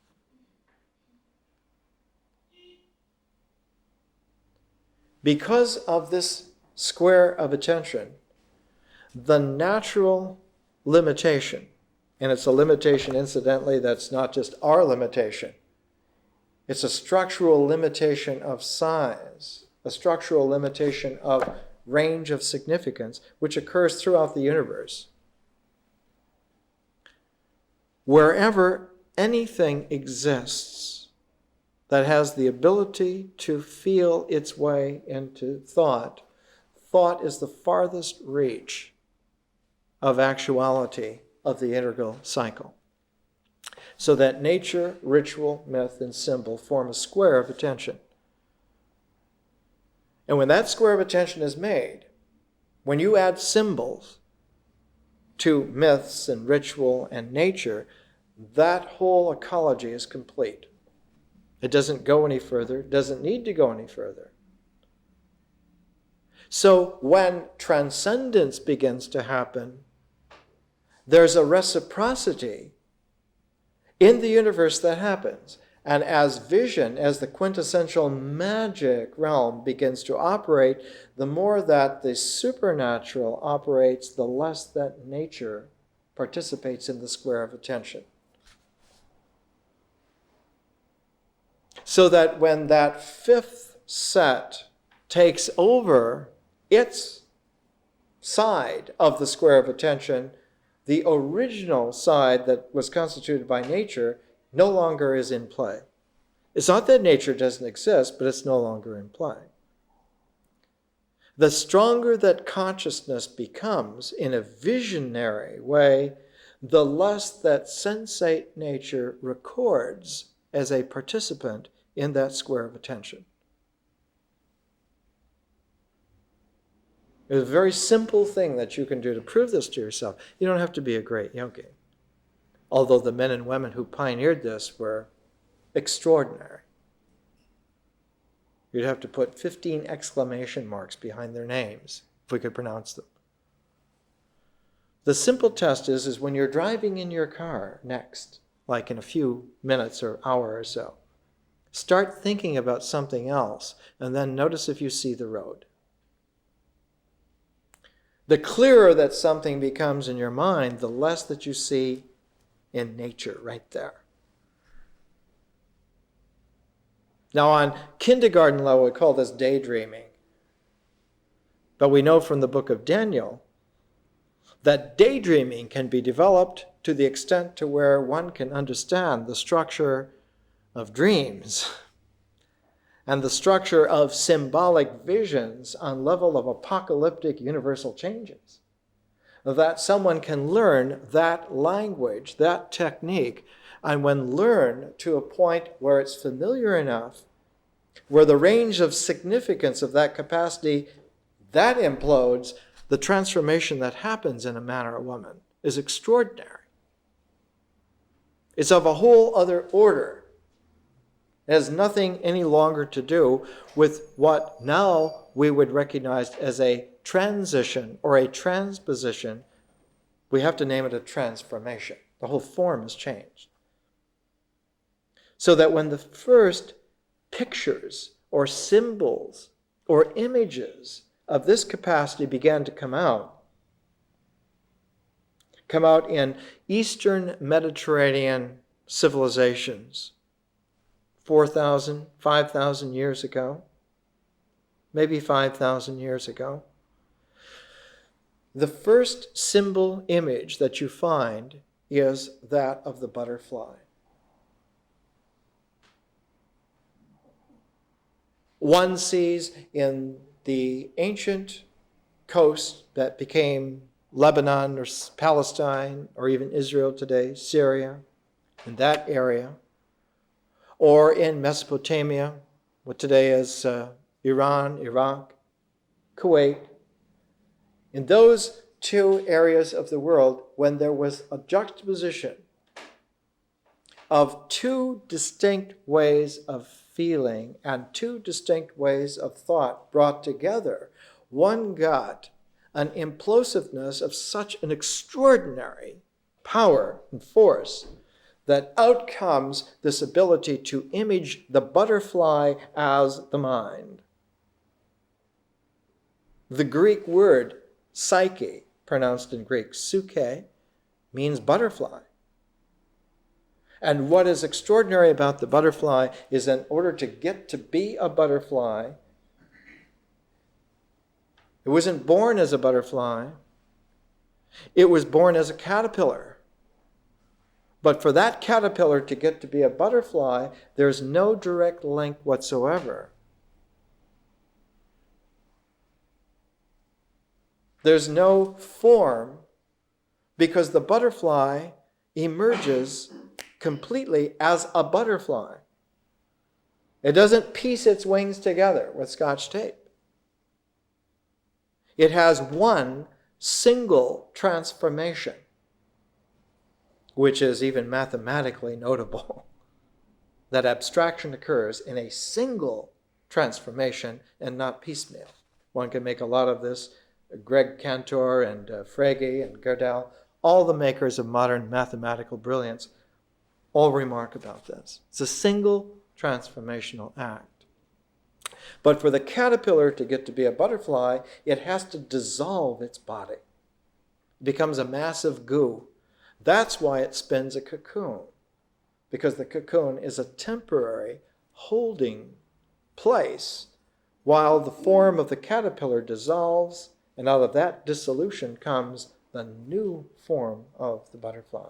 Because of this square of attention, the natural limitation, and it's a limitation, incidentally, that's not just our limitation. It's a structural limitation of size, a structural limitation of range of significance, which occurs throughout the universe. Wherever anything exists that has the ability to feel its way into thought, thought is the farthest reach of actuality of the integral cycle. So that nature, ritual, myth, and symbol form a square of attention. And when that square of attention is made, when you add symbols to myths and ritual and nature, that whole ecology is complete. It doesn't go any further, it doesn't need to go any further. So when transcendence begins to happen, there's a reciprocity in the universe that happens. And as vision, as the quintessential magic realm begins to operate, the more that the supernatural operates, the less that nature participates in the square of attention. So that when that fifth set takes over its side of the square of attention, the original side that was constituted by nature no longer is in play. It's not that nature doesn't exist, but it's no longer in play. The stronger that consciousness becomes in a visionary way, the less that sensate nature records as a participant in that square of attention. It's a very simple thing that you can do to prove this to yourself. You don't have to be a great yogi. Although the men and women who pioneered this were extraordinary. You'd have to put 15 exclamation marks behind their names if we could pronounce them. The simple test is when you're driving in your car next, like in a few minutes or hour or so, Start thinking about something else, and then notice if you see the road. The clearer that something becomes in your mind, the less that you see in nature right there. Now, on kindergarten level, we call this daydreaming. But we know from the book of Daniel that daydreaming can be developed to the extent to where one can understand the structure of dreams and the structure of symbolic visions on level of apocalyptic universal changes. That someone can learn that language, that technique, and when learned to a point where it's familiar enough, where the range of significance of that capacity, that implodes, the transformation that happens in a man or a woman is extraordinary. It's of a whole other order. It has nothing any longer to do with what now we would recognize as a transition or a transposition. We have to name it a transformation. The whole form has changed. So that when the first pictures or symbols or images of this capacity began to come out in Eastern Mediterranean civilizations 4,000, 5,000 years ago, maybe 5,000 years ago. The first symbol image that you find is that of the butterfly. One sees in the ancient coast that became Lebanon or Palestine or even Israel today, Syria, in that area, or in Mesopotamia, what today is Iran, Iraq, Kuwait. In those two areas of the world, when there was a juxtaposition of two distinct ways of feeling and two distinct ways of thought brought together, one got an implosiveness of such an extraordinary power and force that out comes this ability to image the butterfly as the mind. The Greek word psyche, pronounced in Greek psyche, means butterfly. And what is extraordinary about the butterfly is in order to get to be a butterfly, it wasn't born as a butterfly, it was born as a caterpillar. But for that caterpillar to get to be a butterfly, there's no direct link whatsoever. There's no form because the butterfly emerges completely as a butterfly. It doesn't piece its wings together with Scotch tape. It has one single transformation, which is even mathematically notable. That abstraction occurs in a single transformation and not piecemeal. One can make a lot of this. Greg Cantor and Frege and Gödel, all the makers of modern mathematical brilliance, all remark about this. It's a single transformational act. But for the caterpillar to get to be a butterfly, it has to dissolve its body. It becomes a mass of goo. That's why it spins a cocoon, because the cocoon is a temporary holding place while the form of the caterpillar dissolves, and out of that dissolution comes the new form of the butterfly.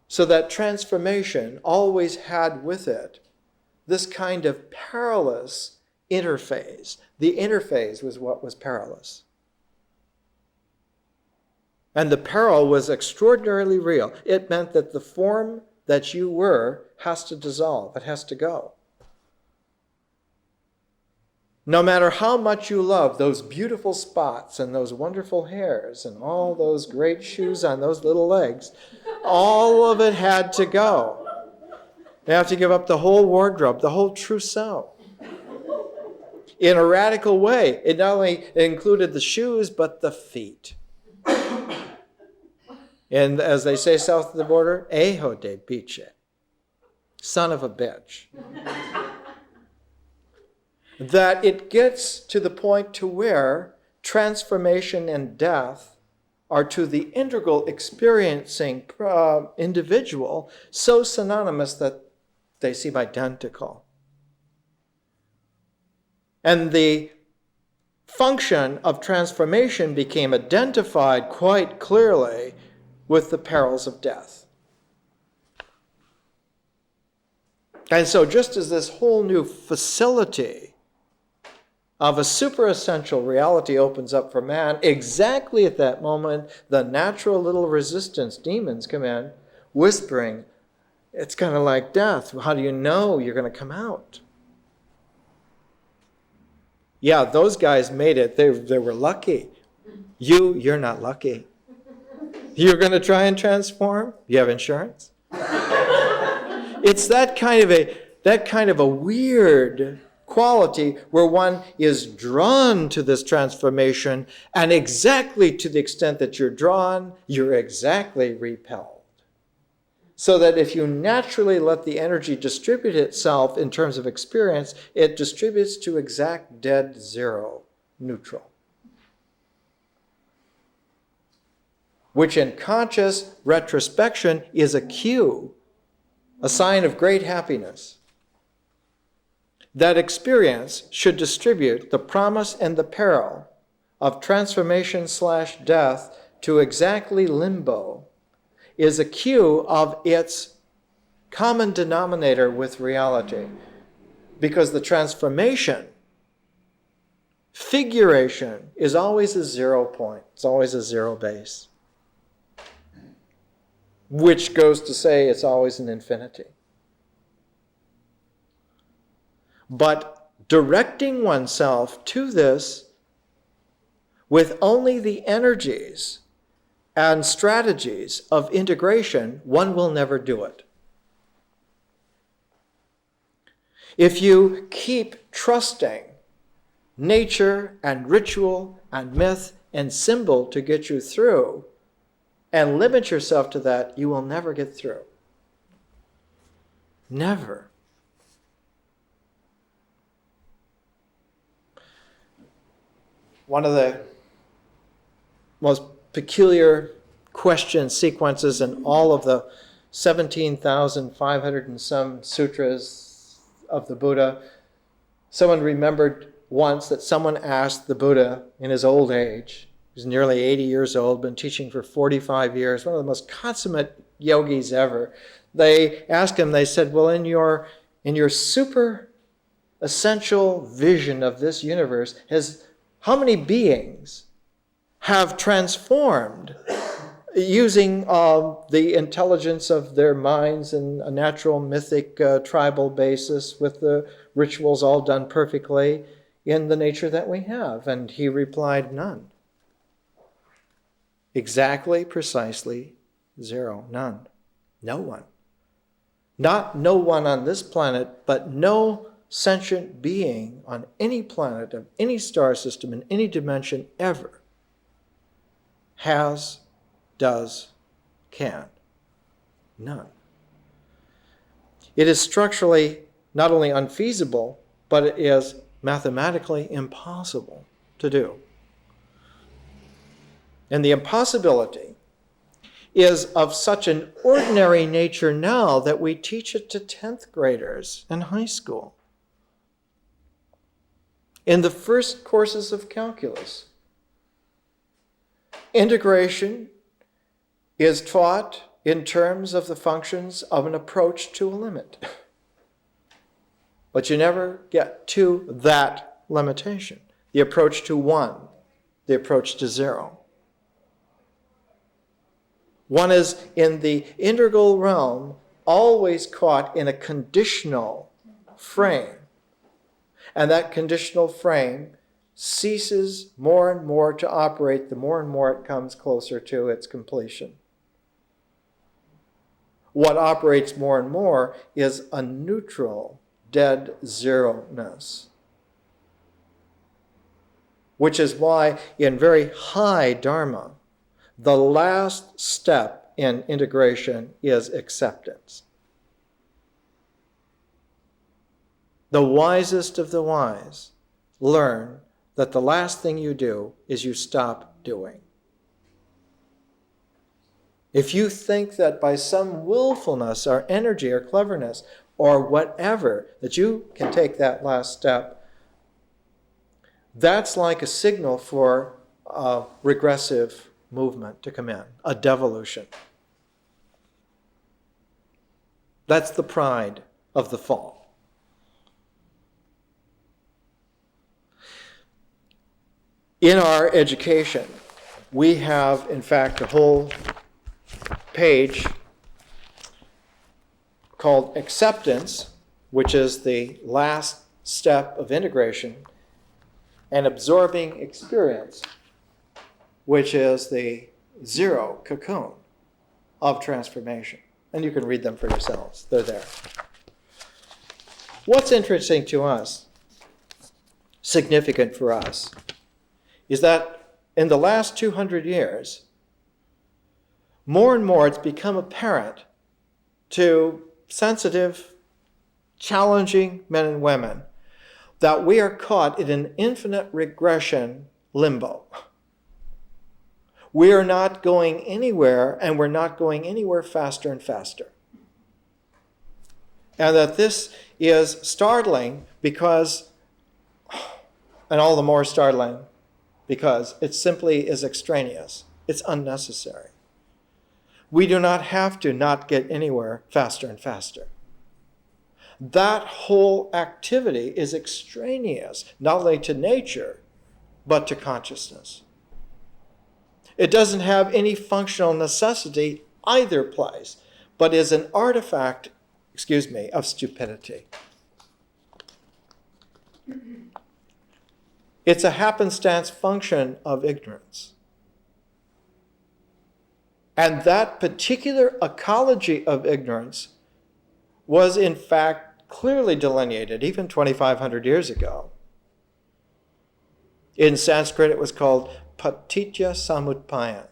So that transformation always had with it this kind of perilous interphase. The interphase was what was perilous. And the peril was extraordinarily real. It meant that the form that you were has to dissolve. It has to go. No matter how much you love those beautiful spots and those wonderful hairs and all those great shoes on those little legs, all of it had to go. You have to give up the whole wardrobe, the whole trousseau. In a radical way, it not only included the shoes, but the feet. And as they say south of the border, ejo de biche. son of a bitch. That it gets to the point to where transformation and death are to the integral experiencing individual so synonymous that they seem identical. And the function of transformation became identified quite clearly with the perils of death. And so just as this whole new facility of a superessential reality opens up for man, exactly at that moment, the natural little resistance demons come in, whispering, it's kind of like death. How do you know you're going to come out? Yeah, those guys made it. They were lucky. You're not lucky. You're going to try and transform? You have insurance? It's that kind of a weird quality where one is drawn to this transformation, and exactly to the extent that you're drawn, you're exactly repelled. So that if you naturally let the energy distribute itself in terms of experience, it distributes to exact dead zero, neutral. Which in conscious retrospection is a cue, a sign of great happiness. That experience should distribute the promise and the peril of transformation/death to exactly limbo, is a cue of its common denominator with reality. Because the transformation, figuration, is always a 0 point. It's always a zero base. Which goes to say it's always an infinity. But directing oneself to this with only the energies and strategies of integration, one will never do it. If you keep trusting nature and ritual and myth and symbol to get you through, and limit yourself to that, you will never get through. Never. One of the most peculiar question sequences in all of the 17,500 and some sutras of the Buddha, someone remembered once that someone asked the Buddha in his old age, he's nearly 80 years old, been teaching for 45 years, one of the most consummate yogis ever. They asked him, they said, well, in your super essential vision of this universe, how many beings have transformed using the intelligence of their minds and a natural mythic tribal basis with the rituals all done perfectly in the nature that we have? And he replied, none. Exactly, precisely, 0, none. No one. Not no one on this planet, but no sentient being on any planet of any star system in any dimension ever has, does, can. None. It is structurally not only unfeasible, but it is mathematically impossible to do. And the impossibility is of such an ordinary nature now that we teach it to 10th graders in high school. In the first courses of calculus, integration is taught in terms of the functions of an approach to a limit. But you never get to that limitation. The approach to 1, the approach to 0. One is in the integral realm always caught in a conditional frame. And that conditional frame ceases more and more to operate the more and more it comes closer to its completion. What operates more and more is a neutral, dead zero-ness. Which is why in very high Dharma, the last step in integration is acceptance. the wisest of the wise, learn that the last thing you do is you stop doing. If you think that by some willfulness or energy or cleverness or whatever that you can take that last step, that's like a signal for a regressive movement to come in, a devolution. That's the pride of the fall. In our education, we have, in fact, a whole page called acceptance, which is the last step of integration, and absorbing experience, which is the zero cocoon of transformation. And you can read them for yourselves. They're there. What's interesting to us, significant for us, is that in the last 200 years, more and more it's become apparent to sensitive, challenging men and women that we are caught in an infinite regression limbo. We are not going anywhere, and we're not going anywhere faster and faster. And that this is startling because, and all the more startling, because it simply is extraneous. It's unnecessary. We do not have to not get anywhere faster and faster. That whole activity is extraneous, not only to nature, but to consciousness. It doesn't have any functional necessity either place, but is an artifact, of stupidity. It's a happenstance function of ignorance. And that particular ecology of ignorance was in fact clearly delineated even 2,500 years ago. In Sanskrit it was called Paticca Samutpaya,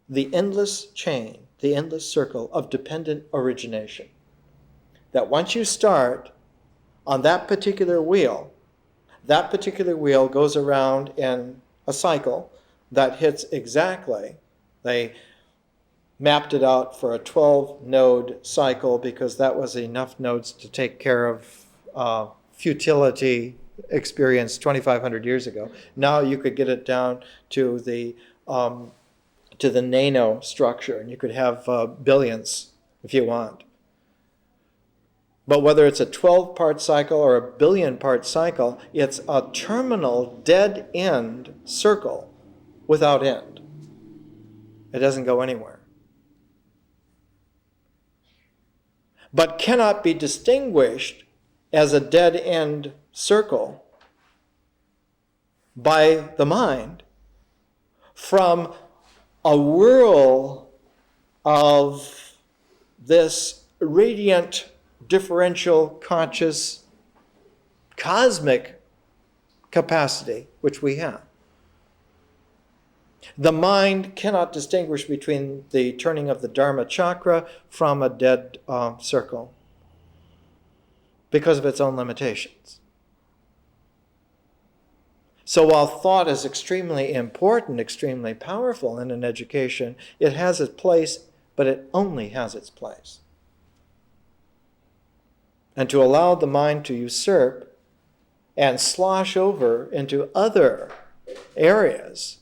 the endless chain, the endless circle of dependent origination. That once you start on that particular wheel goes around in a cycle that hits exactly, they mapped it out for a 12-node cycle because that was enough nodes to take care of futility experience 2,500 years ago. Now you could get it down to the nano structure, and you could have billions if you want. But whether it's a 12-part cycle or a billion-part cycle, it's a terminal dead-end circle without end. It doesn't go anywhere. But cannot be distinguished as a dead-end circle by the mind from a whirl of this radiant, differential, conscious, cosmic capacity which we have. The mind cannot distinguish between the turning of the Dharma chakra from a dead circle because of its own limitations. So while thought is extremely important, extremely powerful in an education, it has its place, but it only has its place. And to allow the mind to usurp and slosh over into other areas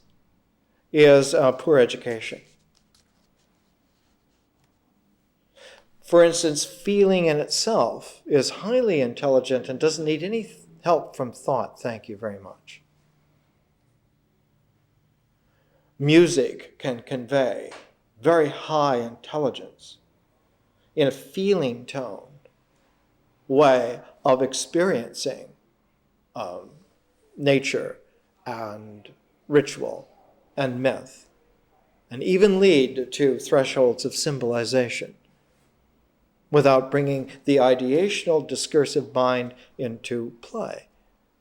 is poor education. For instance, feeling in itself is highly intelligent and doesn't need any help from thought. Thank you very much. Music can convey very high intelligence in a feeling tone way of experiencing nature and ritual and myth, and even lead to thresholds of symbolization without bringing the ideational discursive mind into play.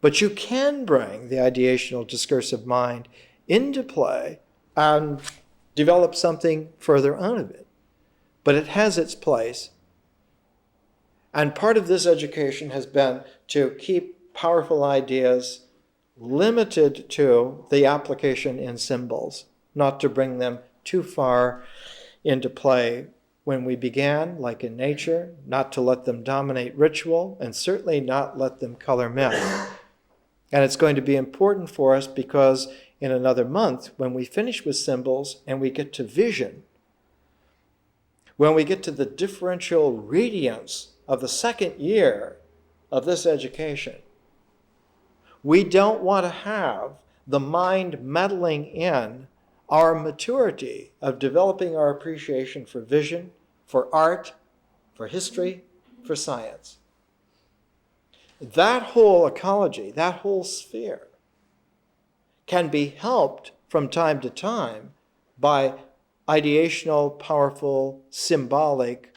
But you can bring the ideational discursive mind into play and develop something further out of it. But it has its place. And part of this education has been to keep powerful ideas limited to the application in symbols, not to bring them too far into play when we began, like in nature, not to let them dominate ritual, and certainly not let them color myth. And it's going to be important for us because in another month, when we finish with symbols and we get to vision, when we get to the differential radiance of the second year of this education, we don't want to have the mind meddling in our maturity of developing our appreciation for vision, for art, for history, for science. That whole ecology, that whole sphere, can be helped from time to time by ideational, powerful, symbolic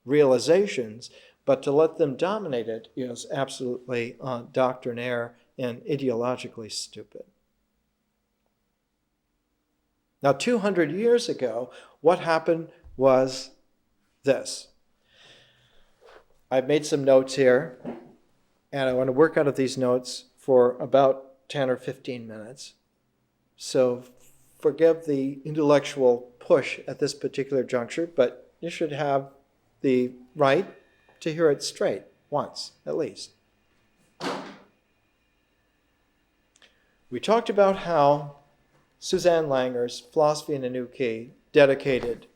realizations, but to let them dominate it is absolutely doctrinaire and ideologically stupid. Now, 200 years ago, what happened was this. I've made some notes here, and I want to work out of these notes for about 10 or 15 minutes. So forgive the intellectual push at this particular juncture, but you should have the right to hear it straight once, at least. We talked about how Suzanne Langer's Philosophy in a New Key, dedicated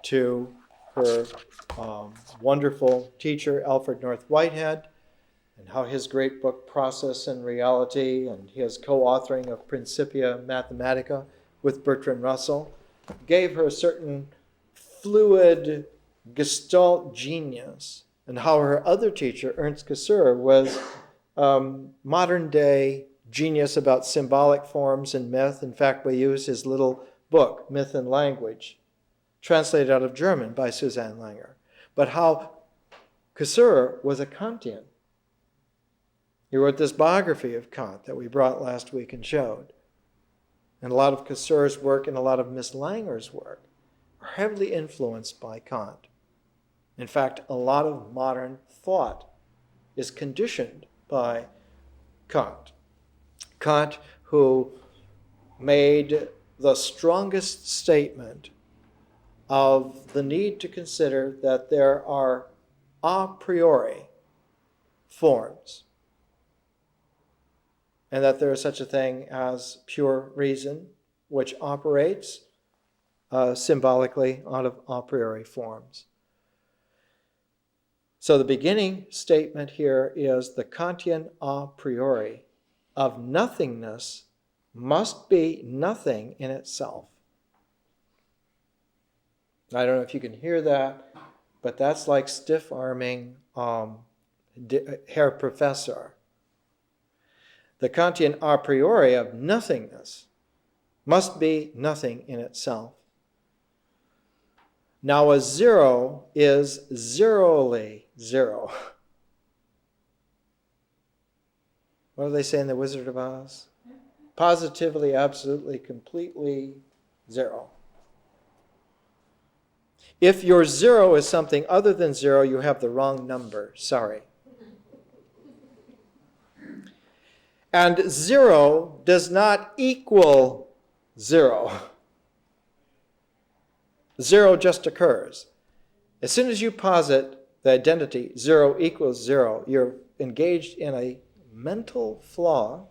to her wonderful teacher, Alfred North Whitehead, and how his great book, Process and Reality, and his co-authoring of Principia Mathematica with Bertrand Russell, gave her a certain fluid gestalt genius, and how her other teacher, Ernst Cassirer, was modern-day genius about symbolic forms and myth. In fact, we use his little book, Myth and Language, translated out of German by Suzanne Langer. But how Cassirer was a Kantian. He wrote this biography of Kant that we brought last week and showed. And a lot of Cassirer's work and a lot of Miss Langer's work are heavily influenced by Kant. In fact, a lot of modern thought is conditioned by Kant. Kant, who made the strongest statement of the need to consider that there are a priori forms, and that there is such a thing as pure reason, which operates symbolically out of a priori forms. So the beginning statement here is the Kantian a priori of nothingness must be nothing in itself. I don't know if you can hear that, but that's like stiff-arming Herr Professor. The Kantian a priori of nothingness must be nothing in itself. Now a zero is zerally zero. What do they say in The Wizard of Oz? Positively, absolutely, completely zero. If your zero is something other than zero, you have the wrong number. Sorry. And zero does not equal zero. Zero just occurs. As soon as you posit the identity zero equals zero, you're engaged in a mental flaw,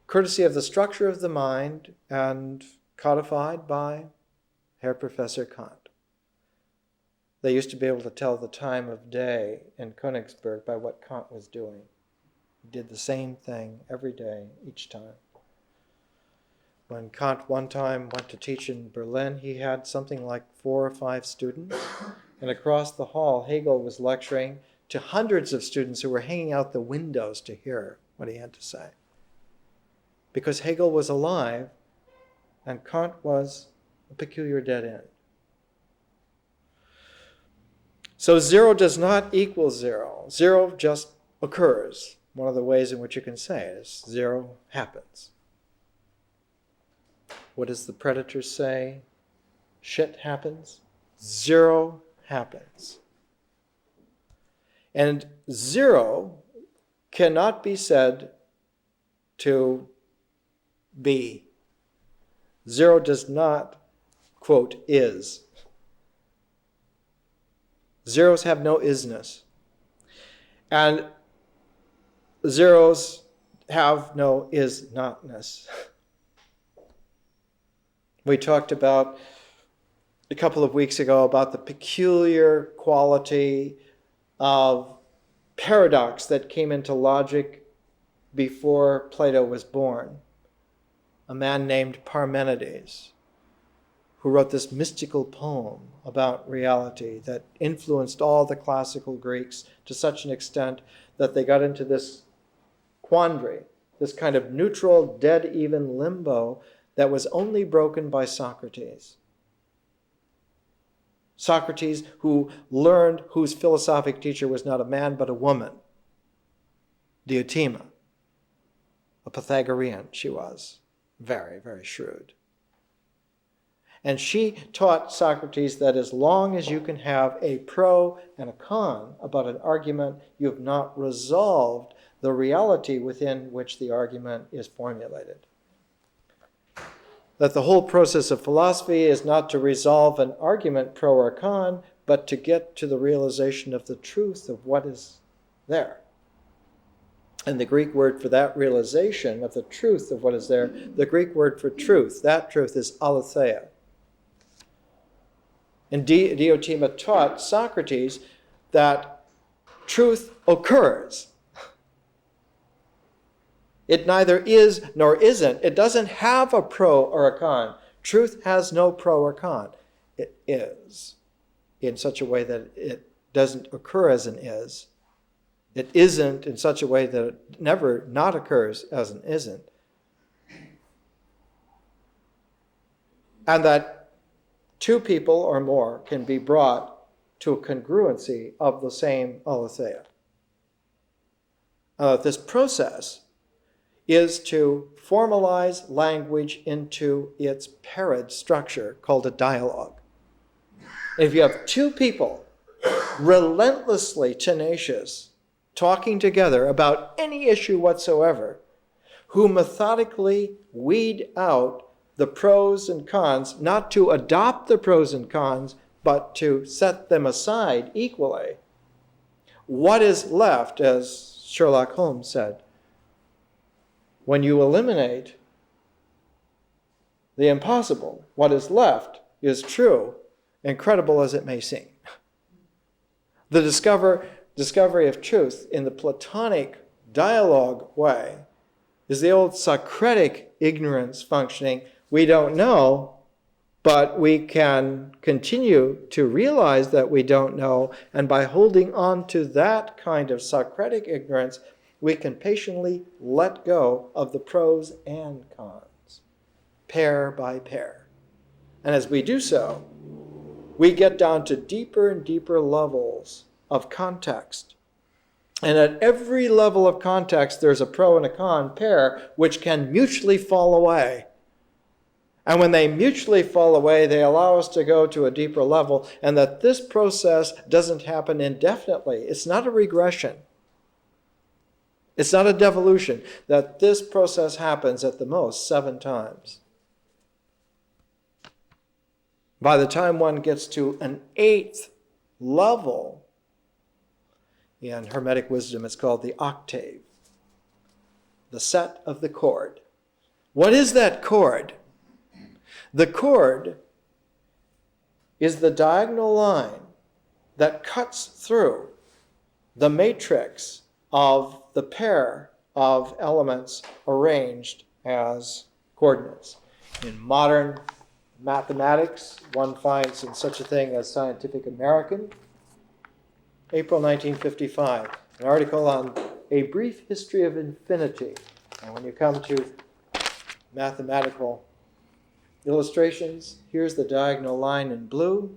courtesy of the structure of the mind and codified by Herr Professor Kant. They used to be able to tell the time of day in Königsberg by what Kant was doing. He did the same thing every day, each time. When Kant one time went to teach in Berlin, he had something like 4 or 5 students. And across the hall, Hegel was lecturing to hundreds of students who were hanging out the windows to hear what he had to say. Because Hegel was alive and Kant was a peculiar dead end. So zero does not equal zero. Zero just occurs. One of the ways in which you can say it is zero happens. What does the Predator say? Shit happens. Zero happens. And zero cannot be said to be. Zero does not, quote, is. Zeros have no isness. And zeros have no is notness. We talked about a couple of weeks ago about the peculiar quality of paradox that came into logic before Plato was born. A man named Parmenides, who wrote this mystical poem about reality that influenced all the classical Greeks to such an extent that they got into this quandary, this kind of neutral, dead-even limbo that was only broken by Socrates. Socrates, who learned, whose philosophic teacher was not a man but a woman, Diotima, a Pythagorean she was, very, very shrewd. And she taught Socrates that as long as you can have a pro and a con about an argument, you have not resolved the reality within which the argument is formulated. That the whole process of philosophy is not to resolve an argument pro or con, but to get to the realization of the truth of what is there. And the Greek word for that realization of the truth of what is there, the Greek word for truth, that truth is aletheia. And Diotima taught Socrates that truth occurs. It neither is nor isn't. It doesn't have a pro or a con. Truth has no pro or con. It is in such a way that it doesn't occur as an is. It isn't in such a way that it never not occurs as an isn't. And that two people or more can be brought to a congruency of the same aletheia. This process is to formalize language into its paired structure called a dialogue. If you have two people relentlessly tenacious, talking together about any issue whatsoever, who methodically weed out the pros and cons, not to adopt the pros and cons, but to set them aside equally, what is left, as Sherlock Holmes said, when you eliminate the impossible, what is left is true, incredible as it may seem. The discovery of truth in the Platonic dialogue way is the old Socratic ignorance functioning. We don't know, but we can continue to realize that we don't know, and by holding on to that kind of Socratic ignorance, we can patiently let go of the pros and cons, pair by pair. And as we do so, we get down to deeper and deeper levels of context. And at every level of context, there's a pro and a con pair which can mutually fall away. And when they mutually fall away, they allow us to go to a deeper level, and that this process doesn't happen indefinitely. It's not a regression. It's not a devolution. That this process happens at the most 7 times. By the time one gets to an 8th level, in Hermetic wisdom it's called the octave, the set of the chord. What is that chord? The chord is the diagonal line that cuts through the matrix of the pair of elements arranged as coordinates. In modern mathematics, one finds in such a thing as Scientific American, April 1955, an article on a brief history of infinity. And when you come to mathematical illustrations, here's the diagonal line in blue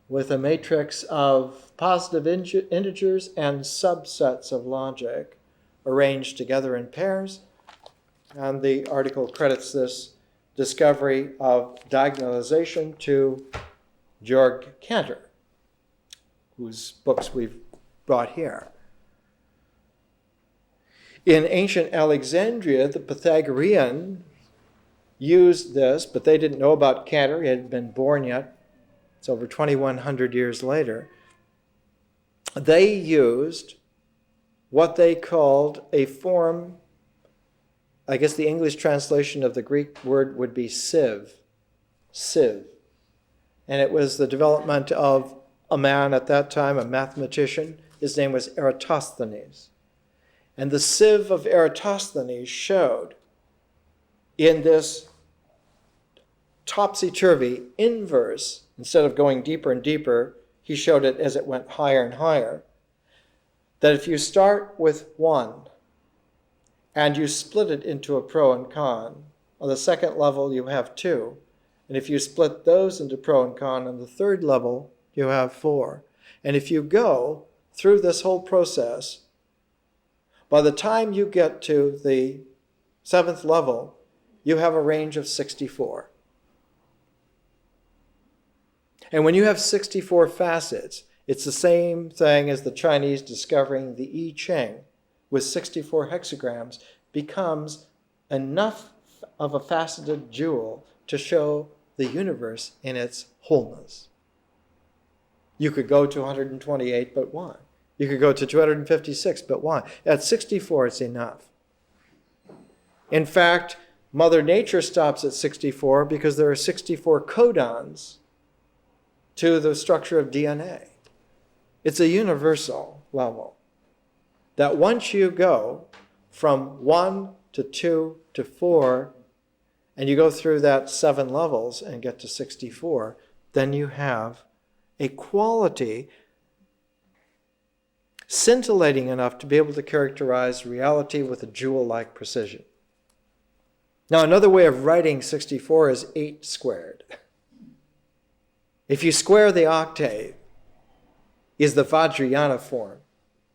with a matrix of positive integers and subsets of logic arranged together in pairs. And the article credits this discovery of diagonalization to Georg Cantor, whose books we've brought here. In ancient Alexandria, the Pythagorean used this, but they didn't know about Cantor. He hadn't been born yet. It's over 2,100 years later. They used what they called a form, I guess the English translation of the Greek word would be sieve. Sieve. And it was the development of a man at that time, a mathematician. His name was Eratosthenes. And the sieve of Eratosthenes showed in this topsy-turvy inverse, instead of going deeper and deeper, he showed it as it went higher and higher, that if you start with 1 and you split it into a pro and con, on the second level you have 2. And if you split those into pro and con, on the third level you have 4. And if you go through this whole process, by the time you get to the 7th level, you have a range of 64. And when you have 64 facets, it's the same thing as the Chinese discovering the I Ching with 64 hexagrams becomes enough of a faceted jewel to show the universe in its wholeness. You could go to 128, but why? You could go to 256, but why? At 64, it's enough. In fact, Mother Nature stops at 64 because there are 64 codons to the structure of DNA. It's a universal level. That once you go from 1 to 2 to 4, and you go through that 7 levels and get to 64, then you have a quality scintillating enough to be able to characterize reality with a jewel-like precision. Now, another way of writing 64 is 8 squared. If you square the octave, is the Vajrayana form.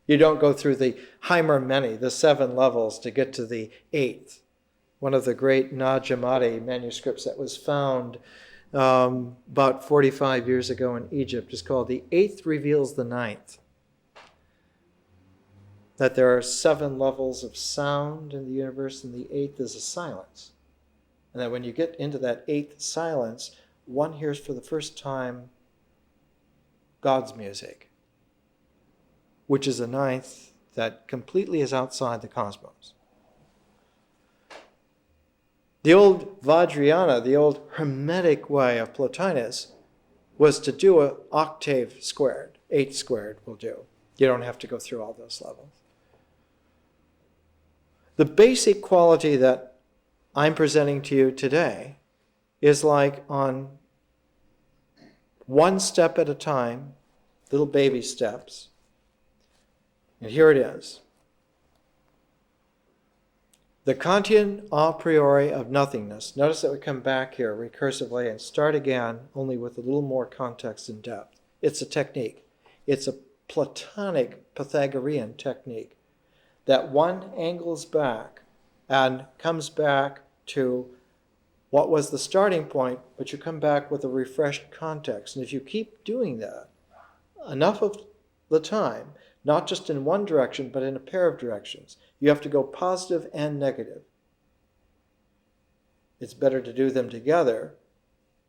You don't go through the Hymer-Mene, the 7 levels, to get to the 8th. One of the great Nag Hammadi manuscripts that was found about 45 years ago in Egypt is called The 8th Reveals the 9th. That there are 7 levels of sound in the universe, and the 8th is a silence. And that when you get into that 8th silence, one hears for the first time God's music, which is a 9th that completely is outside the cosmos. The old Vajrayana, the old Hermetic way of Plotinus, was to do an octave squared. 8 squared will do. You don't have to go through all those levels. The basic quality that I'm presenting to you today is like on one step at a time, little baby steps. And here it is. The Kantian a priori of nothingness. Notice that we come back here recursively and start again, only with a little more context and depth. It's a technique. It's a Platonic Pythagorean technique that one angles back and comes back to what was the starting point, but you come back with a refreshed context. And if you keep doing that enough of the time, not just in one direction, but in a pair of directions, you have to go positive and negative. It's better to do them together,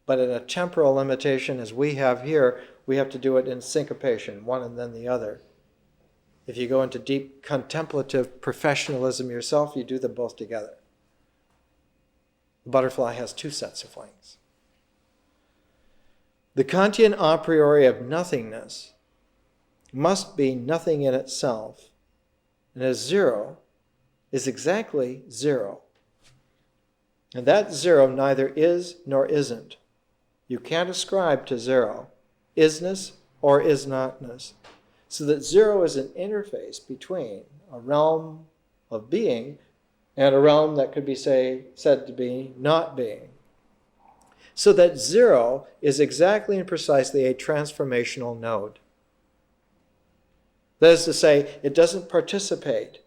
but in a temporal limitation as we have here, we have to do it in syncopation, one and then the other. If you go into deep contemplative professionalism yourself, you do them both together. The butterfly has 2 sets of wings. The Kantian a priori of nothingness must be nothing in itself, and as 0 is exactly 0. And that 0 neither is nor isn't. You can't ascribe to 0 isness or is notness. So that 0 is an interface between a realm of being and a realm that could be said to be not being. So that 0 is exactly and precisely a transformational node. That is to say, it doesn't participate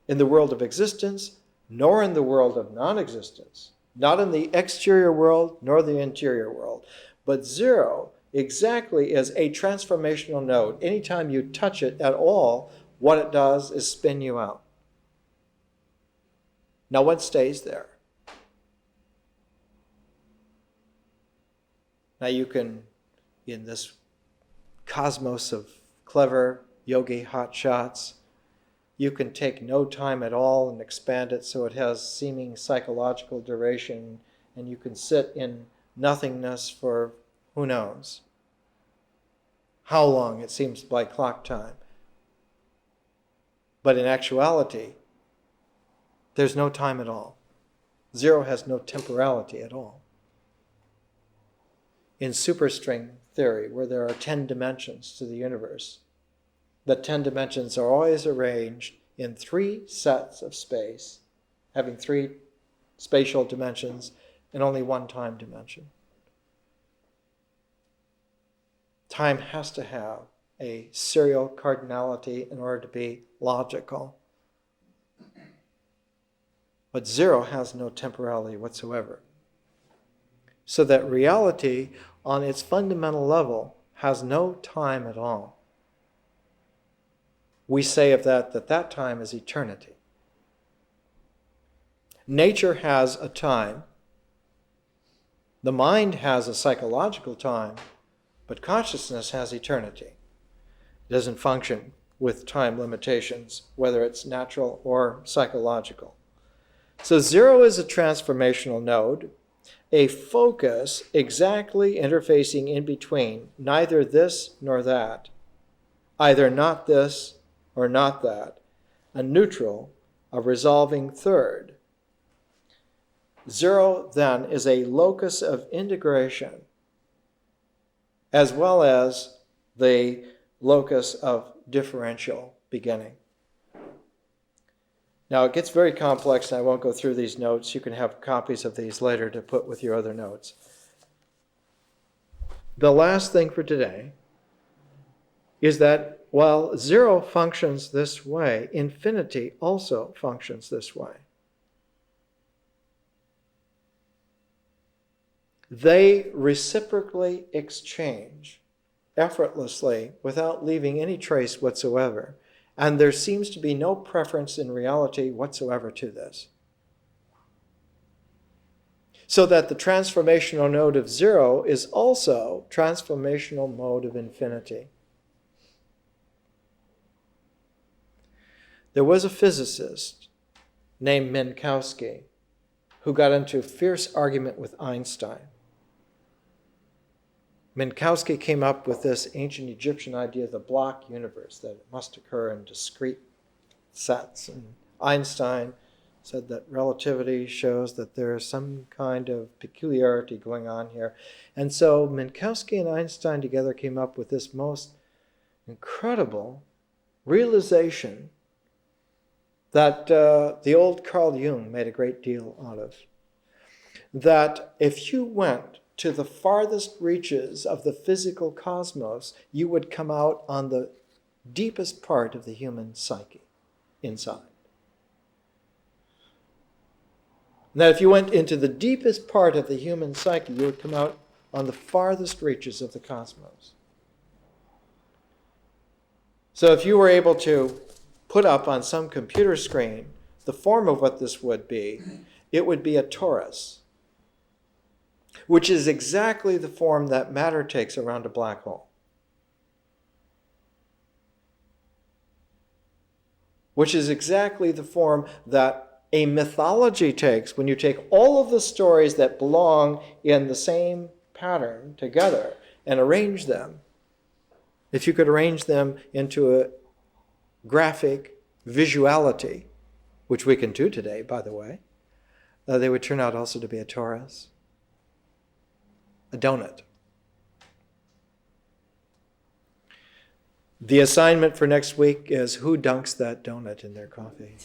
in the world of existence, nor in the world of non-existence, not in the exterior world, nor the interior world. But 0 exactly is a transformational node. Anytime you touch it at all, what it does is spin you out. No one stays there. Now you can, in this cosmos of clever yogi hotshots, you can take no time at all and expand it so it has seeming psychological duration, and you can sit in nothingness for who knows how long it seems by clock time. But in actuality, there's no time at all. Zero has no temporality at all. In superstring theory, where there are 10 dimensions to the universe, the 10 dimensions are always arranged in 3 sets of space, having 3 spatial dimensions and only 1 time dimension. Time has to have a serial cardinality in order to be logical. But zero has no temporality whatsoever. So that reality, on its fundamental level, has no time at all. We say of that time is eternity. Nature has a time. The mind has a psychological time, but consciousness has eternity. It doesn't function with time limitations, whether it's natural or psychological. So zero is a transformational node, a focus exactly interfacing in between, neither this nor that, either not this or not that, a neutral, a resolving third. Zero, then, is a locus of integration, as well as the locus of differential beginning. Now, it gets very complex, and I won't go through these notes. You can have copies of these later to put with your other notes. The last thing for today is that while zero functions this way, infinity also functions this way. They reciprocally exchange effortlessly without leaving any trace whatsoever. And there seems to be no preference in reality whatsoever to this. So that the transformational node of zero is also transformational mode of infinity. There was a physicist named Minkowski who got into a fierce argument with Einstein. Minkowski came up with this ancient Egyptian idea of the block universe, that it must occur in discrete sets. And Einstein said that relativity shows that there is some kind of peculiarity going on here. And so Minkowski and Einstein together came up with this most incredible realization that the old Carl Jung made a great deal out of. That if you went to the farthest reaches of the physical cosmos, you would come out on the deepest part of the human psyche, inside. And that if you went into the deepest part of the human psyche, you would come out on the farthest reaches of the cosmos. So if you were able to put up on some computer screen the form of what this would be, it would be a torus, which is exactly the form that matter takes around a black hole. Which is exactly the form that a mythology takes when you take all of the stories that belong in the same pattern together and arrange them. If you could arrange them into a graphic visuality, which we can do today, by the way, they would turn out also to be a torus. A donut. The assignment for next week is who dunks that donut in their coffee?